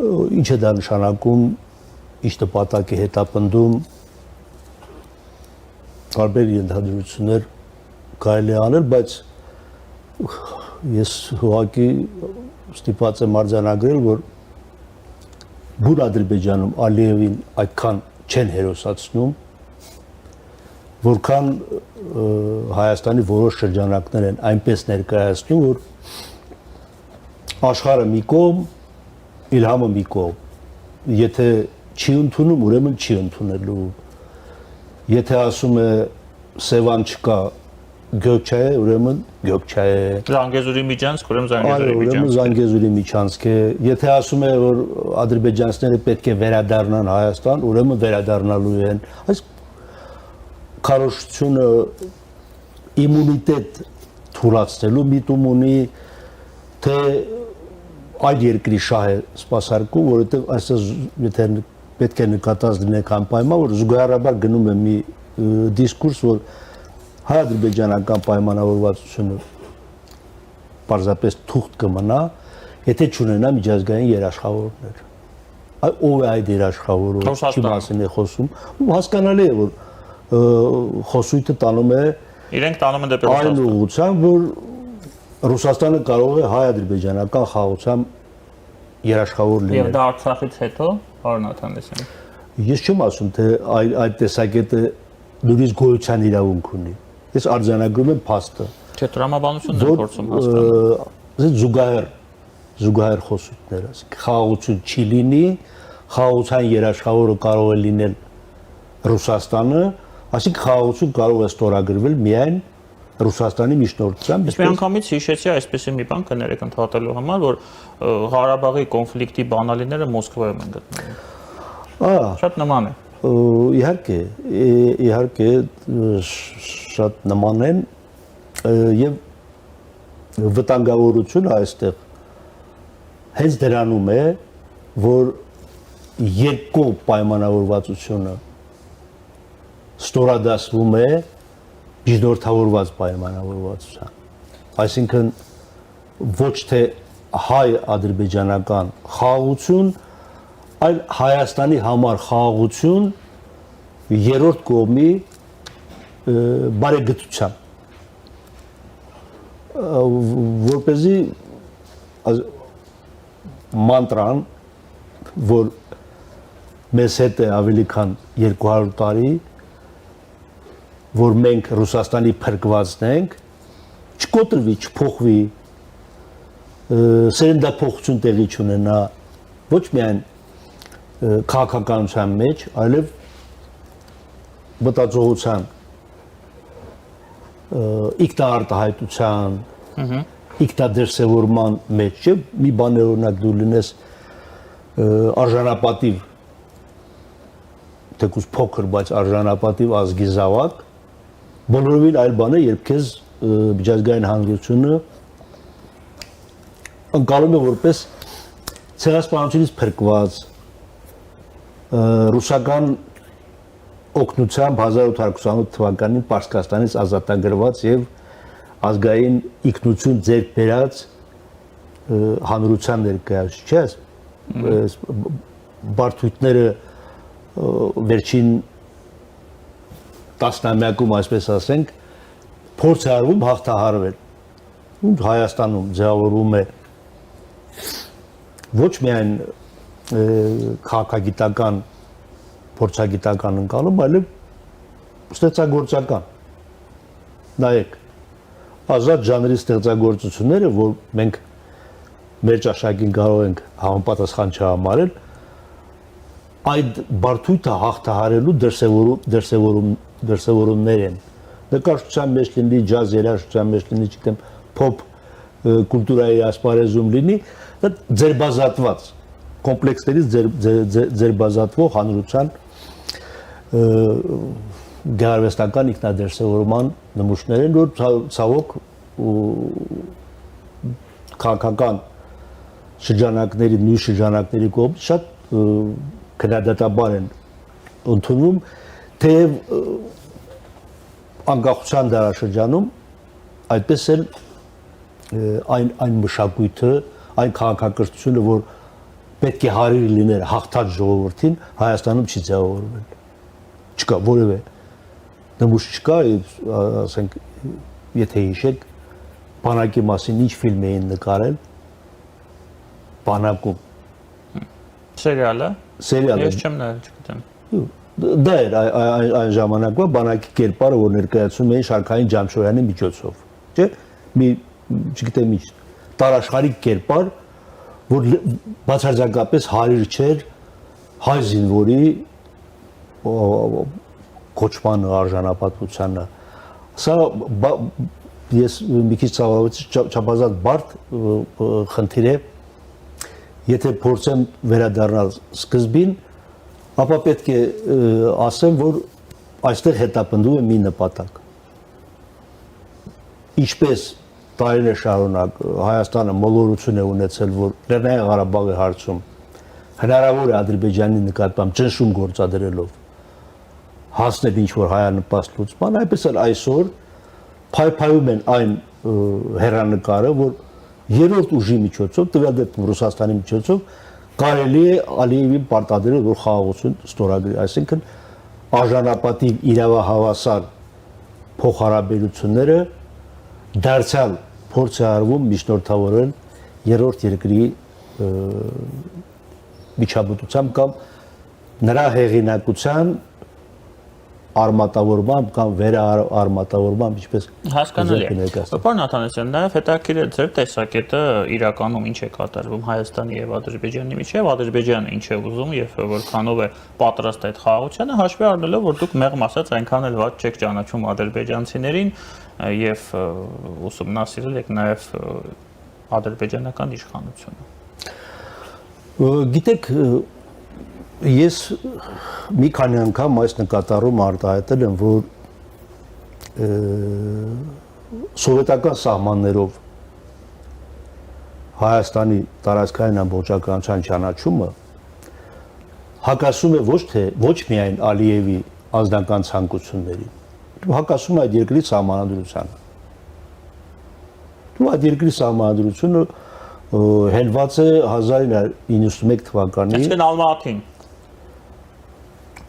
Ինչ է դա նշանակում, ինչ նպատակ է հետապնդում, տարբեր ենթադրություններ կարելի է անել, բայց ես ուղղակի ստիպված եմ արձանագրել, որ բուն Ադրբեջանում Ալիևին այդքան չեն հերոսացնում, որքան Հայաստանի որոշ շրջանակներ են այնպես ներկայացնում, որ աշխարհը մի կողմ, Իլհամը մի կողմ, եթե չի ընդունում, ուրեմն չի ընդունելու, եթե ասում է Սևան չկա, Գյոքչայ է, ուրեմն Գյոքչայ է։ Զանգեզուրի միջանցք, ուրեմն Այո, Զանգեզուրի ուրեմն միջանցք։ Զանգեզուրի միջանցք է։ Եթե ասում է, որ ադրբեջանցիները պետք է վերադառնան Հայաստան, ուրեմն վերադառնալու են։ Այս քարոշությունը իմունիտետ թույլատնելու միտում ունի, թե այդ երկրի շահ է սպասարկում, որովհետև այսպես եթե պետք է նկատած լինենք անպայման, որ զուգահեռաբար գնում է մի դիսկուրս, որ հայ-ադրբեջանական պայմանավորվածությունը պարզապես թուղթ կմնա, եթե չունենա միջազգային երաշխավորներ։ Ով է այդ երաշխավորը, չի մասին է խոսում, ու հասկանալի է, որ խոսույթը տանում է Իրենք տանում են դեպի այն ուղղությամբ, որ Ռուսաստանը կարող է հայ-ադրբեջանական խաղաղության երաշխավոր լինել։ Եվ դա Արցախից հետո, պարոն Աթանասյան։ Ես չեմ ասում, թե այդ տեսակետը նույնիսկ գոյության իրավունք ունի։ Ես արձանագրում եմ փաստը։ Չէ, տրամաբանությունն է փորձում հասկանալ։ Զուգահեռ խոսույթներ, ասենք խաղաղություն չի լինի, խաղաղության երաշխավորը կարող է լինել Ռուսաստանը, այսինքն խաղաղություն կարող է ստորագրվել միայն Ռուսաստանի միջնորդությամբ։ Ես միանգամից հիշեցի այսպեսի մի բան կներեք ընդհատելու համար, որ Ղարաբաղի կոնֆլիկտի բանալիները Մոսկվայում են գտնվում։ Շատ նման է։ Իհարկե շատ նման են եւ վտանգավորությունը այստեղ հենց դրանում է, որ երկու պայմանավորվածությունը ստորադասվում է միջնորդավորված պայմանավորվածության։ Այսինքն ոչ թե հայ-ադրբեջանական խաղաղություն, այլ Հայաստանի համար խաղաղություն երրորդ կողմի բարեգտությամբ, որպեսզի մանտրան, որ մեզ հետ է ավելի քան 200 տարի, որ մենք Ռուսաստանի փրկվածն ենք, չկոտրվի, չփոխվի, սերնդափոխություն տեղի չունենա ոչ միայն քաղաքականության մեջ, այլև մտածողության, ինքնաարտահայտության, ինքնադրսևորման մեջ, չէ՞, մի բան է օրինակ դու լինես արժանապատիվ, թեկուզ փոքր, բայց արժանապատիվ ազգի զավակ, բոլորովին այլ բան է, երբ քեզ միջազգային հանրությունը ընկալում է որպես ցեղասպանությունից փրկված, ռուսական օգնությամբ 1828 թվականին Պարսկաստանից ազատագրված եւ ազգային ինքնություն ձեռք բերած հանրության ներկայացուցիչ, չէ՞, բարդույթները վերջին տասնամյակում, այսպես ասենք, փորձ է արվում հաղթահարվել։ Հայաստանում ձևավորվում է ոչ միայն քաղաքագիտական, փորձագիտական ընկալում, այլև ստեղծագործական։ Նայեք, ազատ ժանրի ստեղծագործությունները, որ մենք մեր ճաշակին կարող ենք համապատասխան չհամարել, այդ բարդույթը հաղթահարելու դրսևորումներ են։ Նկարչության մեջ լինի, ջազ երաժշտության մեջ լինի, չգիտեմ, փոփ կուլտուրայի ասպարեզում լինի, դա ձերբազատված կոմպլեքսներից ձերբազատվող հանրության գեղարվեստական ինքնադրսևորման նմուշներ են, որ ցավոք քաղաքական շրջանակների, նույն շրջանակների կողմից շատ քննադատաբար են ընդունում, թեև անկախության դարաշրջանում այդպես էլ այն մշակույթը, այն քաղաքակրթությունը, որ պետք է հարիր լիներ հաղթած ժողովրդին, Հայաստանում չի ձևավորվել։ Չկա որևէ նմուշ չկա, ասենք, եթե հիշեք, բանակի մասին ինչ ֆիլմ էին նկարել, բանակում։ Սերիալը։ Ես չեմ նայել, չգիտեմ։ Դա էր այն ժամանակվա բանակի կերպարը, որ ներկայացում էին Շարքային Ջամշորյանի միջոցով, չէ՞, մի, չգիտեմ ինչ, տարաշխարհիկ կերպար, որ բացարձակապես հարիր չէր հայ զինվորի կոչմանը, արժանապատվությանը, Սա ես մի քիչ ցավալեցի չափազանց բարդ խնդիր է, եթե փորձեմ վերադառնալ սկզբին, ապա պետք է ասեմ, որ այստեղ հետապնդում է մի նպատակ։ Ինչպես տարիներ շարունակ Հայաստանը մոլորություն է ունեցել, որ Լեռնային Ղարաբաղի հարցում հնարավոր է Ադրբեջանի նկատմամբ ճնշում գործադրելով հասնել ինչ-որ հայանպաստ լուծման, այնպես էլ այսօր փայփայում են այն հեռանկարը, որ երրորդ ուժի միջոցով, տվյալ դեպքում Ռուսաստանի միջոցով կարելի է Ալիևին պարտադրել, որ խաղաղություն ստորագրի, այսինքն արժանապատիվ իրավահավասար փոխհարաբերությունները դարձյալ փորձ է արվում միջնորդավորել երրորդ երկրի միջամտությամբ կամ նրա հեղինակության արմատավորմամբ կամ վերաարմատավորմամբ ինչպես հասկանալի է։ Պարոն Աթանասյան, նաև հետաքրքիր է ձեր տեսակետը իրականում ինչ է կատարվում Հայաստանի եւ Ադրբեջանի միջեւ, Ադրբեջանը ինչ է ուզում եւ որքանով է պատրաստ այդ խաղաղությանը, հաշվի առնելով, որ դուք մեղմ ասած այնքան էլ ված չեք ճանաչում ադրբեջանցիներին եւ ուսումնասիրել եք նաև ադրբեջանական իշխանությունը։ Գիտեք, ես մի քանի անգամ այս նկատառում արտահայտել եմ, որ սովետական սահմաններով Հայաստանի տարածքային ամբողջականության ճանաչումը հակասում է ոչ միայն Ալիևի անձնական ցանկություններին, հակասում է այդ երկրի սահմանադրությանը։ Այդ երկրի սահմանադրությունը հենված է 1991 թվականի։ Այսինքն Ալմատին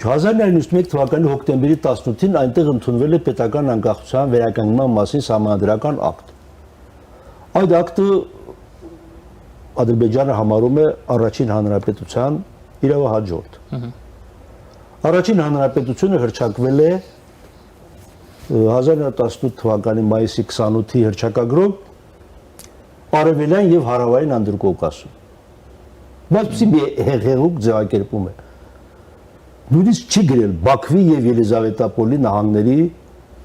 1991 թվականի հոկտեմբերի 18-ին այնտեղ ընդունվել է պետական անկախության վերականգնման մասին սահմանադրական ակտ։ Այդ ակտը Ադրբեջանը համարում է առաջին հանրապետության իրավահաջորդ։ Առաջին հանրապետությունը հռչակվել է 1918 թվականի մայիսի 28-ի հռչակագրով Արևելյան եւ Հարավային Անդրկովկասում։ Բայց մի հեղուկ ձևակերպում է։ Նույնիսկ չի գրել Բաքվի եւ Ելիզավետապոլի նահանգների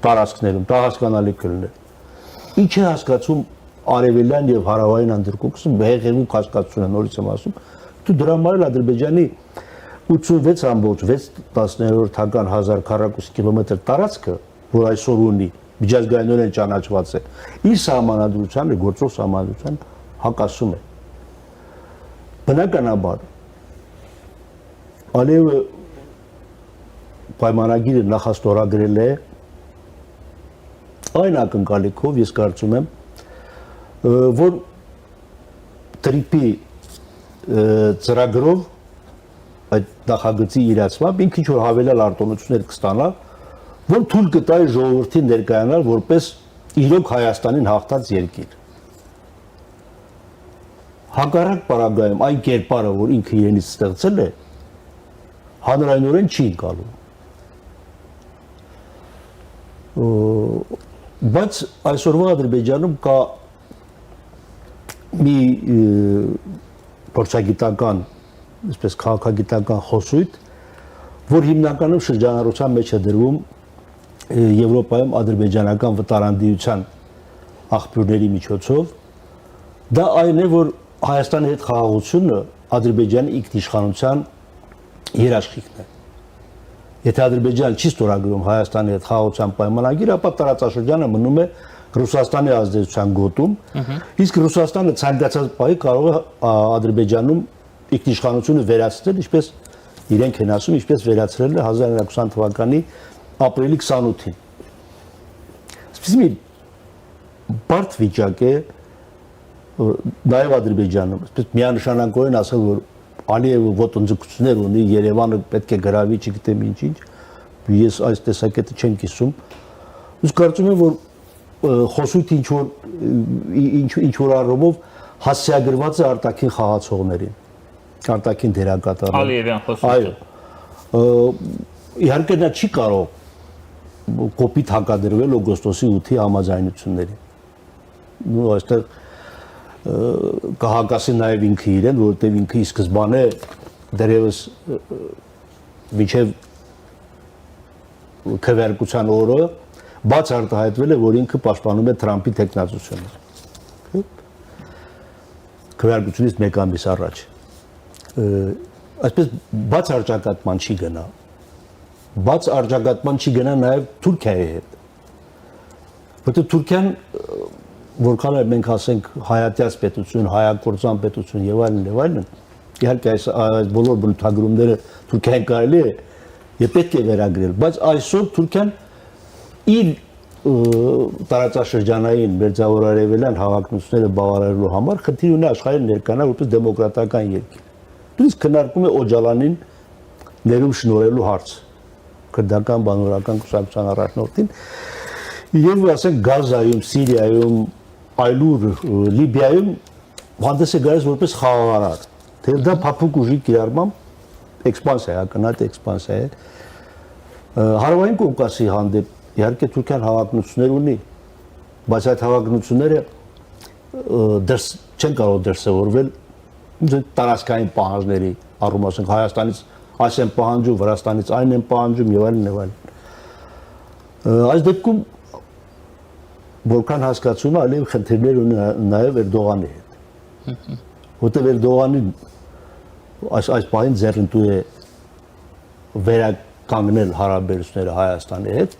տարածքներում, դա հասկանալի կլիներ։ Ինչ է հասկացում Արևելյան եւ Հարավային Անդրկովկասում, հեղուկ հասկացություն է, նորից եմ ասում, դու դրա համար էլ Ադրբեջանի 86.6 հազար քառակուսի կիլոմետր տարածքը, որ այսօր ունի, միջազգայինորեն ճանաչված է, իր սահմանադրությանը, գործող սահմանադրության հակասում է։ Բնականաբար Ալիևը պայմանագիրը նախաստորագրել է այն ակնկալիքով, ես կարծում եմ, որ տրիպի ծրագրով այդ նախագծի իրացմամբ ինքը ինչ-որ հավելյալ արտոնություններ կստանա, որ թույլ կտա ժողովրդին ներկայանալ որպես իրոք Հայաստանին հաղթած երկիր։ Հակառակ պարագայում այն կերպարը, որ ինքը իրենից ստեղծել է, հանրայնորեն չի ընկալում։ Բայց այսօրվա Ադրբեջանում կա մի փորձագիտական, այսպես քաղաքագիտական խոսույթ, որ հիմնականում շրջանառության մեջ է դրվում Եվրոպայում ադրբեջանական վտարանդիության աղբյուրների միջոցով, դա այն է, որ Հայաստանի հետ խաղաղությունը Ադրբեջանի ինքնիշխանության երաշխիքն է։ Եթե Ադրբեջանը չի ստորագրում Հայաստանի հետ խաղաղության պայմանագիր, ապա տարածաշրջանը մնում է Ռուսաստանի ազդեցության գոտում, իսկ Ռուսաստանը ցանկացած պահի կարող է Ադրբեջանում ինքնիշխանությունը վերացնել, ինչպես իրենք են ասում, ինչպես վերացրել է 1920 թվականի ապրիլի 28-ին։ Այսպես մի բարդ վիճակ է նաև Ադրբեջանում, այսպես միանշանակորեն ասել, որ Ալիևը ոտնձգություններ ունի, Երևանը պետք է գրավի, չգիտեմ ինչ, ես այս տեսակետը չեմ կիսում։ Ես կարծում եմ, որ խոսույթը ինչ-որ առումով հասցեագրված է արտաքին խաղացողներին, արտաքին դերակատարներին։ Ալիևյան խոսույթը։ Այո։ Իհարկե նա չի կարող կոպիտ հակադրվել օգոստոսի 8-ի համաձայնություններին։ Ու այստեղ կհակասի նաև ինքը իրեն, որովհետև ինքը ի սկզբանե դերևս մինչև քվեարկության օրը բաց արտահայտվել է, որ ինքը պաշտպանում է Թրամփի տեխնացությունը։ Քվեարկությունից մեկ ամիս առաջ։ Այսպես բաց արձակատման չի գնա։ Բաց արձակատման չի գնա նաև Թուրքիայի հետ։ Որտեղ Թուրքիան որքան էլ մենք ասենք հայատյաց պետություն, հայագործան պետություն եւ այլն, իհարկե այս բոլոր բնութագրումները Թուրքիային կարելի է եւ պետք է վերագրել, բայց այսօր Թուրքիան իր տարածաշրջանային մերձավորարևելյան հավակնությունները բավարարելու համար խնդիր ունի աշխարհին ներկայանալ որպես դեմոկրատական երկիր։ Դրանից քննարկում է Օջալանին ներում շնորհելու հարց քրդական բանվորական կուսակցության առաջնորդին եւ ասենք Գազայում, Սիրիայում, այլուր Լիբիայում հանդես է գալիս որպես խաղաղարար։ Թե դա փափուկ ուժի կիրառմամբ էքսպանսիա, ակնհայտ էքսպանսիա է։ Հարավային Կովկասի հանդեպ իհարկե Թուրքիան հավակնություններ ունի, բայց այդ հավակնությունները չեն կարող դրսևորվել տարածքային պահանջների առումով, ասենք Հայաստանից այս են պահանջում, Վրաստանից այն են պահանջում եւ այլն եւ այլն։ Այս դեպքում որքան հասկացում այլև խնդիրներ ունի նաև Էրդողանի հետ։ Որտեղ Էրդողանին այս պահին ձեռնտու է վերականգնել հարաբերությունները Հայաստանի հետ,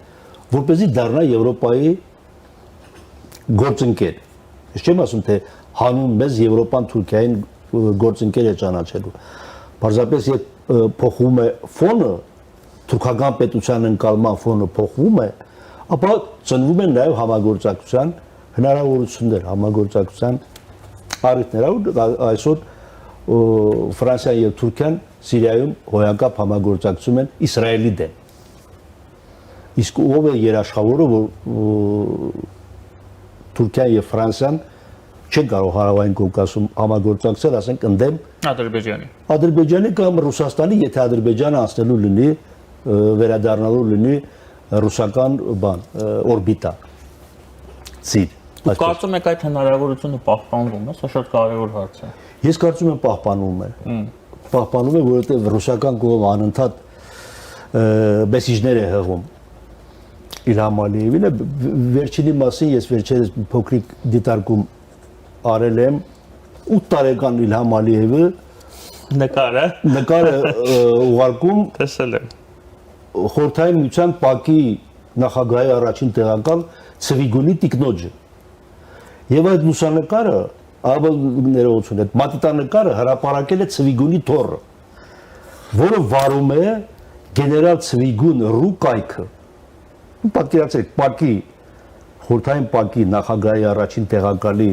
որպեսզի դառնա Եվրոպայի գործընկեր։ Ես չեմ ասում թե հանուն մեզ Եվրոպան Թուրքիային գործընկեր է ճանաչելու։ Պարզապես երբ փոխվում է ֆոնը, թուրքական պետության ընկալման ֆոնը փոխվում է, ապա ծնվում են նաև համագործակցության հնարավորություններ, համագործակցության առիթներ։ Այսօր Ֆրանսիան եւ Թուրքիան Սիրիայում հոյակապ համագործակցում են Իսրայելի դեմ։ Իսկ ով է երաշխավորը, որ Թուրքիան եւ Ֆրանսիան չեն կարող հարավային Կովկասում համագործակցել, ասենք ընդդեմ Ադրբեջանի կամ Ռուսաստանի, եթե Ադրբեջանը անցնելու լինի, վերադառնալու լինի ռուսական օրբիտա ծիր։ Կարծում եք այդ հնարավորությունը պահպանվում է, սա շատ կարևոր հարց է։ Ես կարծում եմ պահպանվում է։ Պահպանվում է, որովհետև ռուսական կողմը անընդհատ մեսիջներ է հղում Իլհամ Ալիևին։ Վերջինի մասին ես վերջերս փոքրիկ դիտարկում արել եմ 8 տարեկան Իլհամ Ալիևը նկարը ուղարկում տեսել եմ Խորհրդային Միության ՊԱԿ-ի նախագահի առաջին տեղակալ Ցվիգունի տիկնոջը։ Եվ այդ լուսանկարը, ներողություն, այդ մատիտանկարը հրապարակել է Ցվիգունի թոռը, որը վարում է գեներալ Ցվիգուն ռու կայքը։ Պատկերացրեք, ՊԱԿ-ի Խորհրդային ՊԱԿ-ի նախագահի առաջին տեղակալի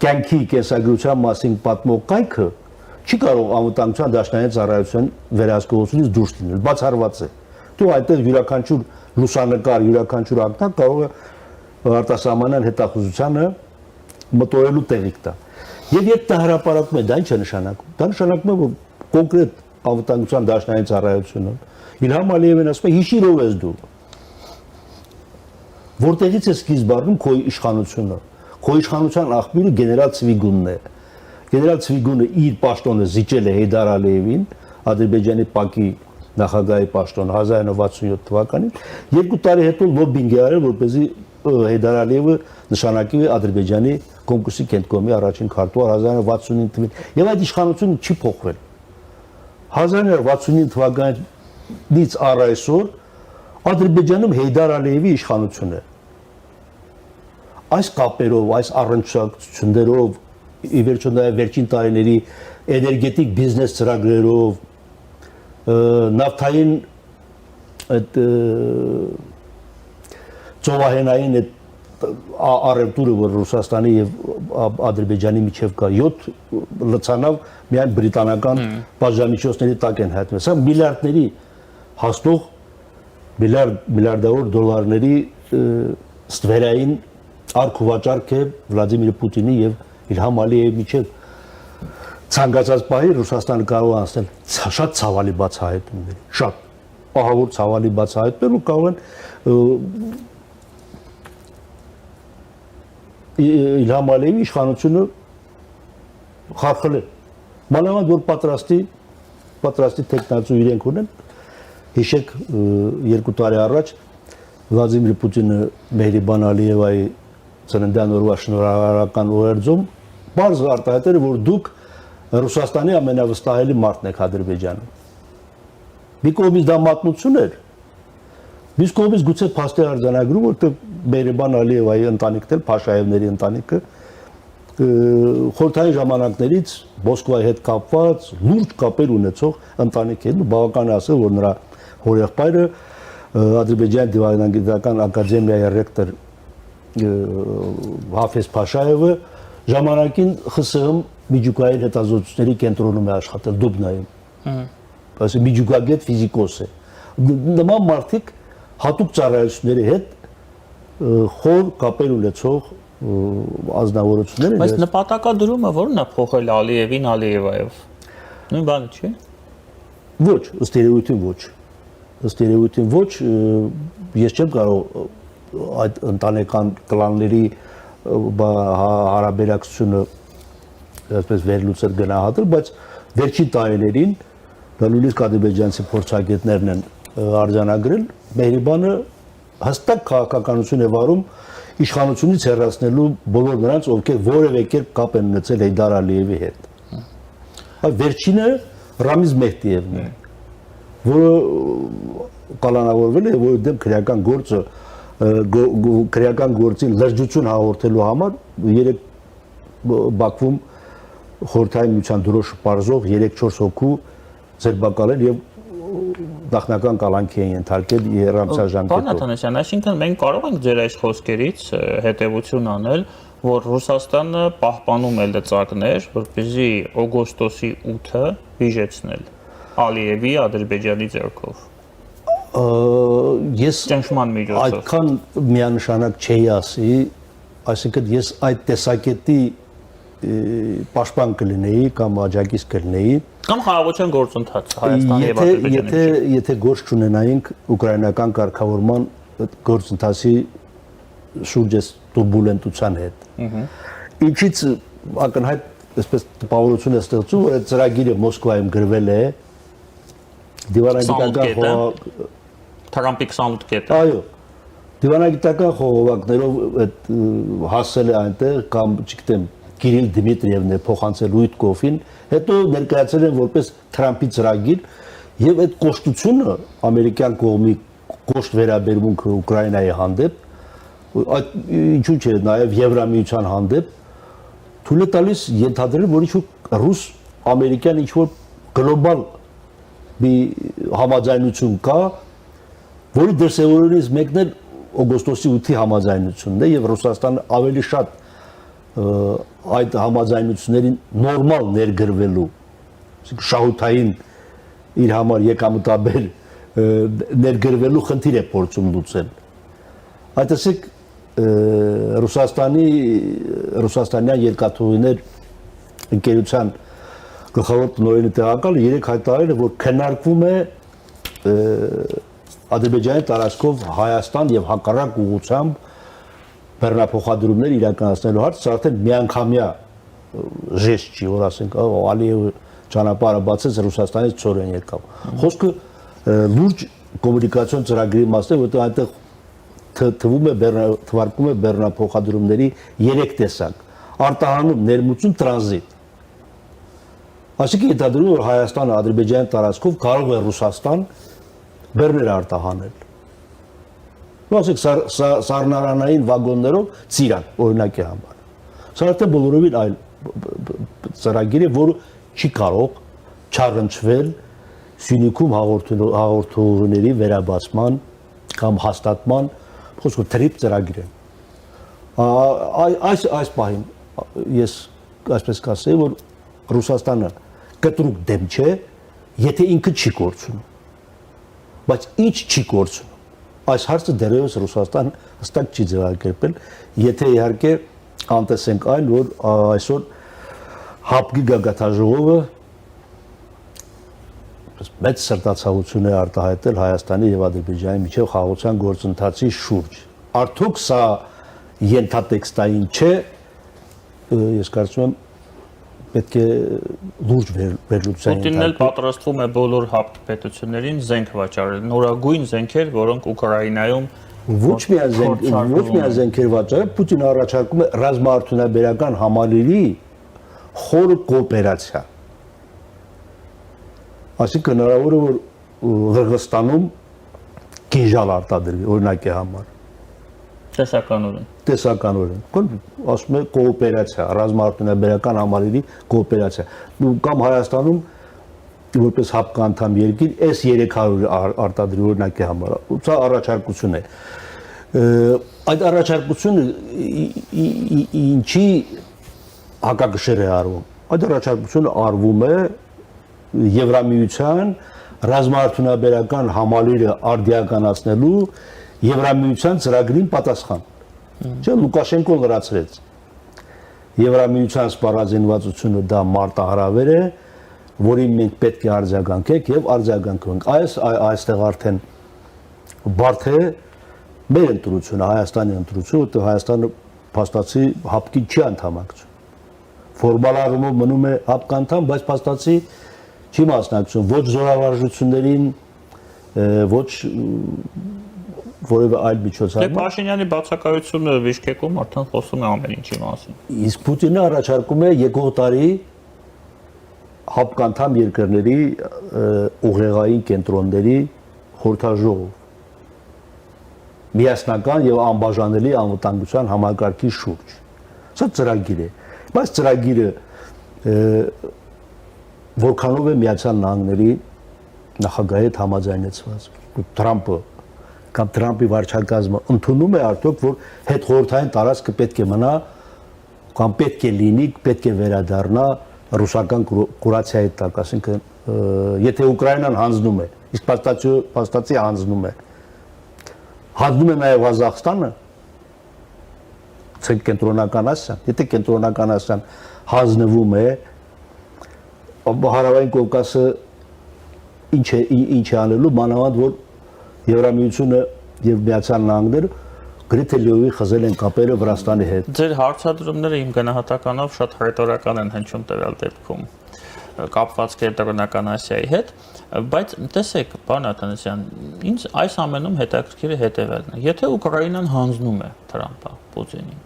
կյանքի կենսագրության մասին պատմող կայքը չի կարող անվտանգության դաշնային ծառայության վերահսկողությունից դուրս լինել, բացառված է։ Դու այդտեղ յուրաքանչյուր լուսանկար, յուրաքանչյուր ակնակ կարող է արտասահմանյան հետախուզությանը մտորելու տեղիք տա։ Եվ երբ դա հրապարակում է, դա ինչ է նշանակում։ Դա նշանակում է, որ կոնկրետ անվտանգության դաշնային ծառայությունը Իլհամ Ալիևին ասում է՝ հիշիր ով ես դու։ Որտեղից է սկիզբ առնում քո իշխանությունը։ Քո իշխանության աղբյուրը գեներալ Ցվիգունն է։ Գեներալ Ցվիգունը իր պաշտոնը զիջել է Հեյդար Ալիևին, Ադրբեջանի ՊԱԿ-ի նախագահի պաշտոնը 1967 թվականին, 2 տարի հետո լոբինգ է արել, որպեսզի Հեյդար Ալիևը նշանակի Ադրբեջանի Կոմկուսի կենտրոնի առաջին քարտուղար 1969 թվականին։ Եվ այդ իշխանությունը չի փոխվել։ 1969 թվականից առ այսօր Ադրբեջանում Հեյդար Ալիևի իշխանություն է։ Այս կապերով, այս առնչություններով, ի վերջո նաև վերջին տարիների էներգետիկ բիզնես ծրագրերով, նավթային այդ ծովահենային այդ առևտուրը, որ Ռուսաստանի եւ Ադրբեջանի միջև կա 7 լցանավ միայն բրիտանական բաժանմիջոցների տակ են հայտնվել։ Սա միլիարդների հասնող միլիարդավոր դոլարների ստվերային արքուվաճառք է Վլադիմիր Պուտինի եւ Իլհամ Ալիևի միջև ցանկացած պահի Ռուսաստանը կարող է անցնել շատ ցավալի բացահայտումների, շատ ահավոր ցավալի բացահայտումներ ու կարող են Իլհամ Ալիևի իշխանությունը խարխլել։ Մանավանդ որ պատրաստի տեխնացու իրենք ունեն, հիշեք 2 տարի առաջ Վլադիմիր Պուտինը Մեհրիբան Ալիևայի ծննդյան օրվա շնորհավորական օրերձում բարձ արտահայտել որ դուք Ռուսաստանի ամենավստահելի մարդն եք Ադրբեջանում։ Մի կողմից դա մատնություն էր, մյուս կողմից գուցե փաստի արձանագրում, որտեղ Մեհրիբան Ալիևայի ընտանիքն էլ Փաշաևների ընտանիքը խորհրդային ժամանակներից Մոսկվայի հետ կապված լուրջ կապեր ունեցող ընտանիք էր, բավական է ասել, որ նրա հորեղբայրը Ադրբեջանի դիվանագիտական ակադեմիայի ռեկտոր Հաֆեզ Փաշաևը ժամանակին ԽՍՀՄ միջուկային հետազոտությունների կենտրոնում է աշխատել Դուբնայում։ Այսինքն միջուկագետ ֆիզիկոս է։ Նման մարդիկ հատուկ ծառայությունների հետ խոր կապեր ունեցող ազնվորություններ են։ Բայց նպատակադրումը ո՞րն է փոխել Ալիևին Ալիևայով։ Նույն բանը չի։ Ոչ, ըստ երևույթին ոչ։ Ըստ երևույթին ոչ, ես չեմ կարող այդ ընտանեկան կլանների հարաբերակցությունը այսպես վերլուծել գնահատել, բայց վերջին տարիներին դա նույնիսկ ադրբեջանցի փորձագետներն են արձանագրել, Մեհրիբանը հստակ քաղաքականություն է վարում իշխանությունից հեռացնելու բոլոր նրանց, ովքեր որևէ կերպ կապ են ունեցել Հեյդար Ալիևի հետ։ Այդ վերջինը Ռամիզ Մեհդիևն է, որը կալանավորվել է, որի դեմ քրեական գործին լրջություն հաղորդելու համար երեք Բաքվում խորհրդային միության դրոշը պարզող 3-4 հոգու ձերբակալել եւ նախնական կալանքի են ենթարկել Երամսա ժամկետով։ Պարոն Աթանասյան, այսինքն մենք կարող ենք ձեր այս խոսքերից հետևություն անել, որ Ռուսաստանը պահպանում է լծակներ, որպեսզի օգոստոսի 8-ը հիշեցնել Ալիևի Ադրբեջանի ձեռքով։ Ես ճնշման միջոցով այդքան միանշանակ չէի ասի, այսինքն ես այդ տեսակետի պաշտպան կլինեի կամ աջակից կլինեի կամ խաղաղության գործընթաց Հայաստանի եւ Ադրբեջանի։ Եթե գործ չունենայինք ուկրաինական կարգավորման գործընթացի շուրջ տուրբուլենտության հետ։ Ինչից ակնհայտ այսպես տպավորություն է ստեղծում, որ այդ ծրագիրը Մոսկվայում գրվել է դիվանագիտական Թրամփի 28 կետը։ Այո։ Դիվանագիտական խողովակներով այդ հասել է այնտեղ կամ չգիտեմ Կիրիլ Դիմիտրիևն է փոխանցել Ուիտկոֆին, հետո ներկայացել են որպես Թրամփի ծրագիր եւ այդ կոշտությունը ամերիկյան կողմի կոշտ վերաբերմունքը Ուկրաինայի հանդեպ, այդ ինչու՞ չէ նաեւ Եվրամիության հանդեպ թույլ է տալիս ենթադրել, որ ինչ-որ ռուս-ամերիկյան ինչ-որ գլոբալ մի համաձայնություն կա, որի դրսևորումից մեկն էլ օգոստոսի 8-ի համաձայնությունն է եւ Ռուսաստանը ավելի շատ այդ համաձայնություններին նորմալ ներգրվելու, շահութային իր համար եկամտաբեր ներգրվելու խնդիր է փորձում լուծել։ Այդտեսեք Ռուսաստանյան երկաթուղիներ ընկերության գլխավոր տնօրենի տեղակալը երեք հայտարարել է, որ քննարկվում է Ադրբեջանի տարածքով Հայաստան եւ հակառակ ուղղությամբ բեռնափոխադրումներ իրականացնելու հարց, սա արդեն միանգամյա ժեստ չի, որ ասենք Ալիևը ճանապարհը բացեց Ռուսաստանից ծորեն եկավ։ Խոսքը լուրջ կոմունիկացիոն ծրագրի մասն է, որտեղ այնտեղ թվարկում է բեռնափոխադրումների 3 տեսակ. արտահանում, ներմուծում, տրանզիտ։ Այսինքն ենթադրում է, որ Հայաստանը Ադրբեջանի տարածքով կարող է Ռուսաստան բեռներ արտահանել։ Ասենք սառնարանային վագոններով Ծիրան, օրինակի համար։ Սա արդեն բոլորովին այլ ծրագիր է, որը չի կարող չառընչվել Սյունիքում հաղորդողների վերաբացման կամ հաստատման, խոսքով թրիպ ծրագիր է։ Այս պահին ես այսպես կասեի, որ Ռուսաստանը կտրուկ դեմ չէ, եթե ինքը չի կորցնում։ Բայց ինչ չի կորցնում։ Այս հարցը դեռևս Ռուսաստան հստակ չի ձևակերպել, եթե իհարկե անտեսենք այն, որ այսօր հապկի գագաթաժողովը մեծ սրտացավություն է արտահայտել Հայաստանի եւ Ադրբեջանի միջև խաղաղության գործընթացի շուրջ։ Արդյոք սա ենթատեքստային չէ, ես կարծում եմ պետք է լուրջ վերլուծության Պուտինն էլ պատրաստվում է բոլոր հապկ պետություններին զենք վաճառել, նորագույն զենքեր, որոնք Ուկրաինայում Ոչ միայն զենքեր վաճառել, Պուտինը առաջարկում է ռազմաարդյունաբերական համալիրի խոր կոոպերացիա։ Այսինքն հնարավոր է որ Ղրղստանում կինժալ արտադրվի օրինակի համար։ Տեսականորեն։ Ասում է կոոպերացիա, ռազմաարդյունաբերական համալիրի կոոպերացիա։ Կամ Հայաստանում որպես հապկանդամ երկիր S300 արտադրի օրինակի համար։ Սա առաջարկություն է։ Այդ առաջարկությունը ինչի հակակշիռ է արվում։ Այդ առաջարկությունը արվում է Եվրամիության ռազմաարդյունաբերական համալիրը արդիականացնելու Եվրամիության ծրագրին պատասխան։ Չէ, Լուկաշենկոն լրացրեց։ Եվրամիության սպառազինվածությունը դա մարտահրավեր է, որին մենք պետք է արձագանքենք եւ արձագանքենք։ Այստեղ արդեն բարդ է մեր ընտրությունը, Հայաստանի ընտրությունը, որտեղ Հայաստանը փաստացի հապկի չի անդամակցում։ Ֆորմալ առումով մնում է հապկանդամ, բայց փաստացի չի մասնակցում ոչ զորավարժություններին, ոչ որևէ այլ միջոցառում։ Դե Փաշինյանի բացակայությունը Բիշկեկում արդեն խոսում է ամեն ինչի մասին։ Իսկ Պուտինը առաջարկում է եկող տարի հապկանդամ երկրների ուղեղային կենտրոնների խորհրդաժողով միասնական եւ անբաժանելի անվտանգության համակարգի շուրջ։ Սա ծրագիր է, բայց ծրագիրը որքանով է Միացյալ Նահանգների նախագահի հետ համաձայնեցված։ Թրամփը կամ Թրամփի վարչակազմը ընդունում է արդյոք, որ հետխորհրդային տարածքը պետք է մնա կամ պետք է լինի, պետք է վերադառնա ռուսական կուրացիայի տակ, ասինքն եթե Ուկրաինան հանձնում է, իսկ փաստացի հանձնում է նաև Ղազախստանը, կենտրոնական Ասիան, եթե կենտրոնական Ասիան հանձնվում է, Հարավային Կովկասը ինչ է անելու, մանավանդ որ Եվրամիությունը եւ Միացյալ Նահանգները գրեթե լիովի խզել են կապերը Վրաստանի հետ։ Ձեր հարցադրումները իմ գնահատականով շատ ռետորական են հնչում տվյալ դեպքում կապված կենտրոնական Ասիայի հետ, բայց տեսեք, պարոն Աթանասյան, ինձ այս ամենում հետաքրքիրը հետևելն է։ Եթե Ուկրաինան հանձնում է Թրամփը Պուտինին,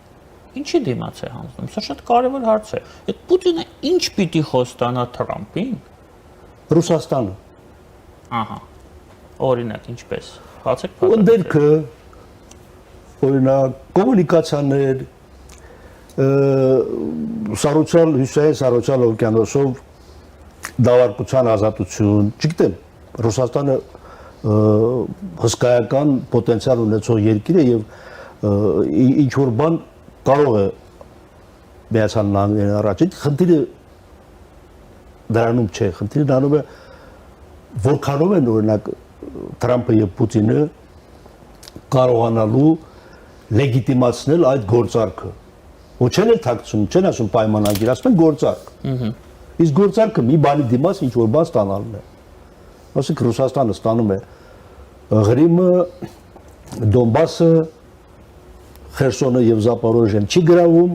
ինչի դիմաց է հանձնում։ Սա շատ կարևոր հարց է։ Այդ Պուտինը ինչ պիտի խոստանա Թրամփին։ Ռուսաստանը։ Ահա։ Օրինակ, ինչպես։ Բացեք ընդերքը, օրինակ, կոմունիկացիաներ, հյուսային Սառուցյալ օվկիանոսով դավարկության ազատություն, չգիտեմ, Ռուսաստանը հսկայական պոտենցիալ ունեցող երկիր է եւ ինչ որ բան կարող է Միացյալ Նահանգներին առաջ։ Խնդիրը դրանում չէ, խնդիրը դառնում է որքանով են օրինակ Թրամփը եւ Պուտինը կարողանալու լեգիտիմացնել այդ գործարքը։ Ու չեն էլ թաքցում, չեն ասում պայմանագիր, ասում են գործարք։ Իսկ գործարքը մի բանի դիմաց ինչ որ բան ստանալն է։ Ասենք Ռուսաստանը ստանում է Ղրիմը, Դոնբասը, Խերսոնը եւ Զապորոժիան չի գրավում,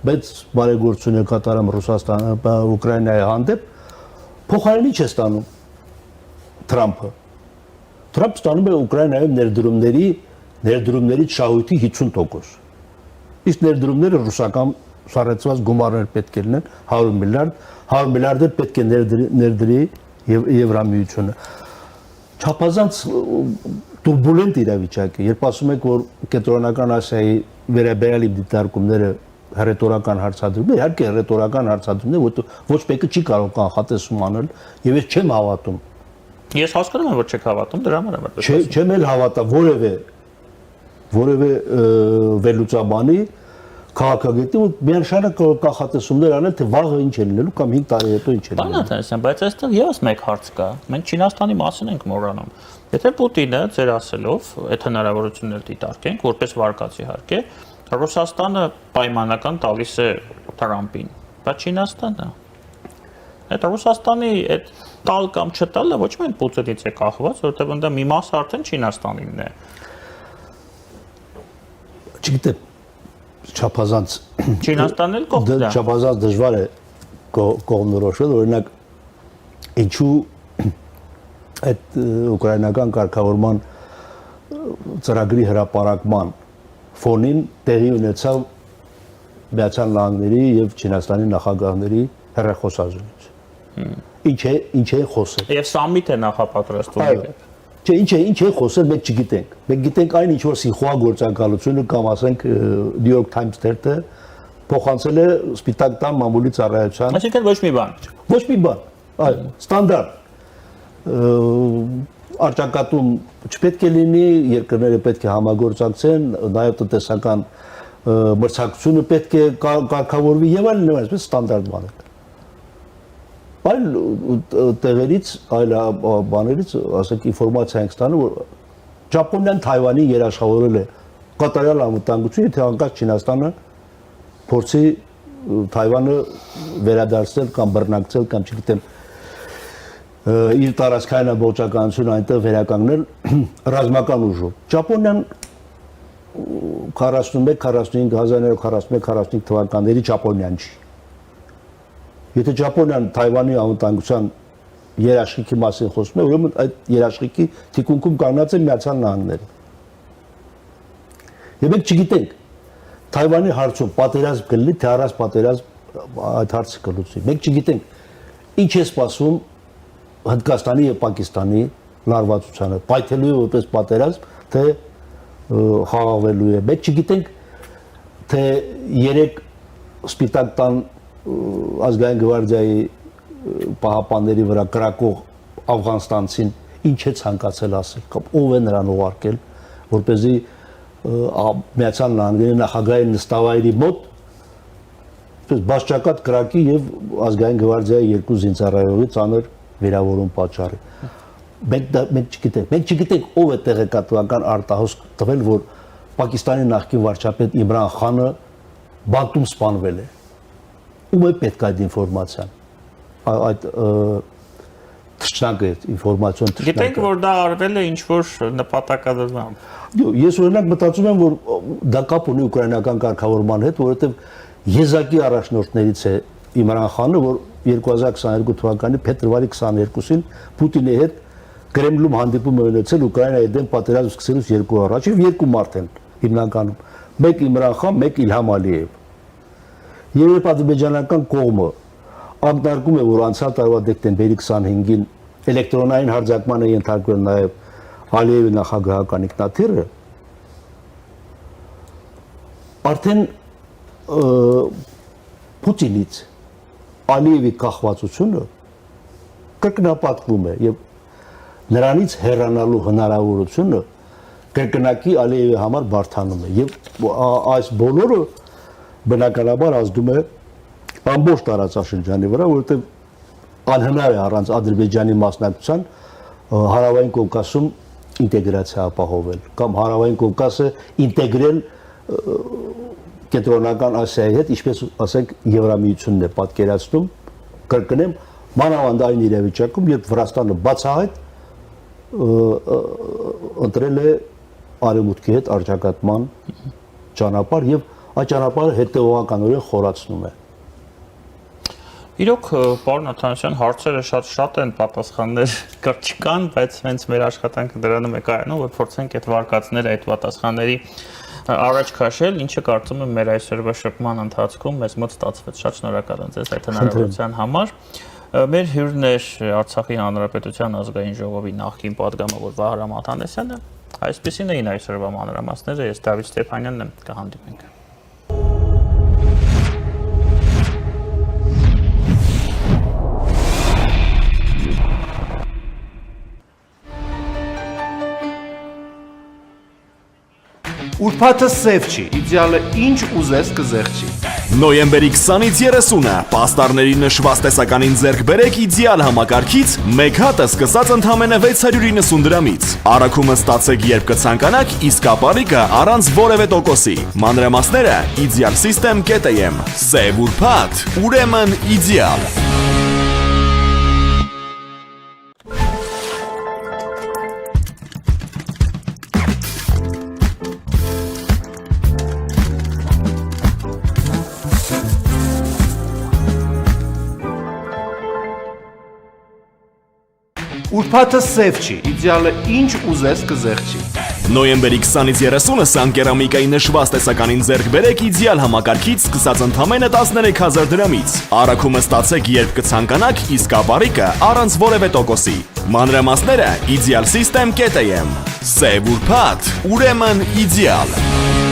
բայց բարեգործություն է կատարում Ռուսաստանը Ուկրաինայի հանդեպ, փոխարենի չէ ստանում Թրամփը։ Թրամփը ստանում է Ուկրաինայում ներդրումների շահույթի 50%։ Իսկ ներդրումները ռուսական սառեցված գումարներ պետք է լինեն 100 միլիարդ պետք է ներդրի Եվրամիությունը։ Չափազանց турբուլենտ իրավիճակ է, երբ ասում եք, որ կենտրոնական Ասիայի վերաբերյալ դիտարկումները ռետորական հարցադրումներ, իհարկե ռետորական հարցադրումներ, որտեղ ոչ մեկը չի կարող կանխատեսում անել, եւ ես չեմ հավատում։ Ես հասկանում եմ, որ չեք հավատում, դրա համար եմ այդպես։ Չեմ էլ հավատա որևէ վերլուծաբանի քաղաքագետի ու միանշանակ կանխատեսումներ անել, թե վաղը ինչ է լինելու կամ 5 տարի հետո ինչ է լինելու։ Պարոն Աթանասյան, բայց այստեղ եւս մեկ հարց կա։ Մենք Չինաստանի մասին ենք մոռանում։ Եթե Պուտինը ձեր ասելով, այդ հնարավորությունն էլ դիտարկենք, որպես վարկած իհարկե, Ռուսաստանը պայմանական տալիս է Թրամփին, բայց Չինաստանը։ Այդ Ռուսաստանի այդ տալ կամ չտալը ոչ միայն Պուտինից է կախված, որովհետև դա մի մասը արդեն Չինաստանինն է։ Չգիտեմ, չափազանց Չինաստանն էլ կողմ է։ Չափազանց դժվար է կողմնորոշել, օրինակ ինչու այդ ուկրաինական կարգավորման ծրագրի հրապարակման ֆոնին տեղի ունեցավ Միացյալ Նահանգների եւ Չինաստանի նախագահների հեռախոսազրույց։ Ինչ է խոսել։ Եվ սամիտ է նախապատրաստում։ Չէ, ինչ է խոսել, մենք չգիտենք։ Մենք գիտենք այն, ինչ որ Սինխուա գործակալությունը կամ ասենք New York Times թերթը փոխանցել է Սպիտակ տան մամուլի ծառայության։ Այսինքն ոչ մի բան։ Ոչ մի բան։ Այո, ստանդարտ։ Արճակատում չպետք է լինի, երկրները պետք է համագործակցեն, նաև տնտեսական մրցակցությունը պետք է կարգավորվի եւ այլն, այսպես ստանդարտ բաներ։ Այլ տեղերից, այլ բաներից, ասենք ինֆորմացիա ենք ստանում, որ Ճապոնիան Թայվանին երաշխավորել է կատարյալ անվտանգություն, եթե անկախ Չինաստանը փորձի Թայվանը վերադարձնել կամ բռնակցել կամ չգիտեմ իր տարածքային ամբողջականությունը այնտեղ վերականգնել ռազմական ուժով։ Ճապոնիան 1941-45 թվականների Ճապոնիան չի։ Եթե Ճապոնիան Թայվանի անվտանգության երաշխիքի մասին խոսում է, ուրեմն այդ երաշխիքի թիկունքում կանգնած է Միացյալ Նահանգները։ Եվ մենք չգիտենք Թայվանի հարցում պատերազմ կլինի, թե առանց պատերազմ այդ հարցը կլուծվի։ Մենք չգիտենք ինչ է սպասվում Հնդկաստանի եւ Պակիստանի լարվածությանը, պայթելու է որպես պատերազմ, թե խաղաղվելու է։ Մենք չգիտենք թե երեք Սպիտակ տան ազգային գվարդիայի պահապանների վրա կրակող աֆղանստանցին ինչ է ցանկացել ասել կամ ով է նրան ուղարկել որպեսզի Միացյալ Նահանգների նախագահի նստավայրի մոտ բաշխակատ կրակի եւ ազգային գվարդիայի երկու զինծառայողի ծանր վիրավորում պատճառի։ Մենք չգիտենք ով է տեղեկատվական արտահոս տվել, որ Պակիստանի նախկին վարչապետ Իմրան Խանը բանտում սպանվել է։ Ում է պետք այդ ինֆորմացիան։ Այդ թշնամի ինֆորմացիոն թշնամի։ Գիտենք, որ դա արվել է ինչ-որ նպատակադրությամբ։ Ես օրինակ մտածում եմ, որ դա կապ ունի ուկրաինական կարգավորման հետ, որովհետև եզակի առաջնորդներից է Իմրան Խանը, որ 2022 թվականի փետրվարի 22-ին Պուտինի հետ Կրեմլում հանդիպում է ունեցել Ուկրաինայի դեմ պատերազմ սկսելուց 2 օր առաջ, եւ երկու մարդ են հիմնականում։ Մեկ Իմրան Խան, մեկ Իլհամ Ալիև։ Երբ ադրբեջանական կողմը ակնարկում է, որ անցյալ տարվա դեկտեմբերի 25-ին էլեկտրոնային հարձակման է ենթարկվել նաև Ալիևի նախագահական ինքնաթիռը, արդեն Պուտինից Ալիևի կախվածությունը կրկնապատկվում է եւ նրանից հեռանալու հնարավորությունը կրկնակի Ալիևի համար բարդանում է եւ այս բոլորը բնականաբար ազդում է ամբողջ տարածաշրջանի վրա, որովհետեւ անհնար է առանց Ադրբեջանի մասնակցության Հարավային Կովկասում ինտեգրացիա ապահովել կամ Հարավային Կովկասը ինտեգրել Կենտրոնական Ասիայի հետ, ինչպես ասենք Եվրամիությունն է պատկերացնում, կրկնեմ, մանավանդ այն իրավիճակում, երբ Վրաստանը բացահայտ ընտրել է արևմուտքի հետ առճակատման ճանապարհ եւ այդ ճանապարհը հետեւողականորեն խորացնում է։ Իրոք, պարոն Աթանասյան, հարցերը շատ են, պատասխաններ չկան, բայց հենց մեր աշխատանքը դրանում է կայանում, որ փորձենք այդ վարկածները, այդ պատասխանների առաջ քաշել, ինչը կարծում եմ մեր այսօրվա շփման ընթացքում մեզ մոտ ստացվեց։ Շատ շնորհակալ եմ ձեզ այդ հնարավորության համար։ Մեր հյուրն էր Արցախի Հանրապետության ազգային ժողովի նախկին պատգամավոր Վահրամ Աթանասյանը։ Այսպեսին էին այսօրվա մանրամասները, ես Դավիթ Ստեփանյանն եմ, կհանդիպենք։ Ուրբաթը սև չի, իդեալը ինչ ուզես կզեղչի։ Նոյեմբերի 20-ից 30-ը պաստառների նշված տեսականին ձեռք բերեք իդեալ համակարգից, մեկ հատը սկսած ընդամենը 690 դրամից։ Առաքումը ստացեք երբ կցանկանաք, իսկ ապարիկը առանց որևէ տոկոսի։ Մանրամասները idealsystem.am։ Սև ուրբաթ, ուրեմն իդեալ։ Ուրբաթը սև չի, իդեալը ինչ ուզես կզեղչի։ Նոյեմբերի 20-ից 30-ը Սանկերամիկայի նշված տեսականին ձեռք բերեք իդեալ համակարգից սկսած ընդամենը 13000 դրամից։ Առաքումը ստացեք երբ կցանկանաք, իսկ ապառիկը առանց որևէ տոկոսի։ Մանրամասները idealsystem.am։ Սև ուրբաթ, ուրեմն իդեալ։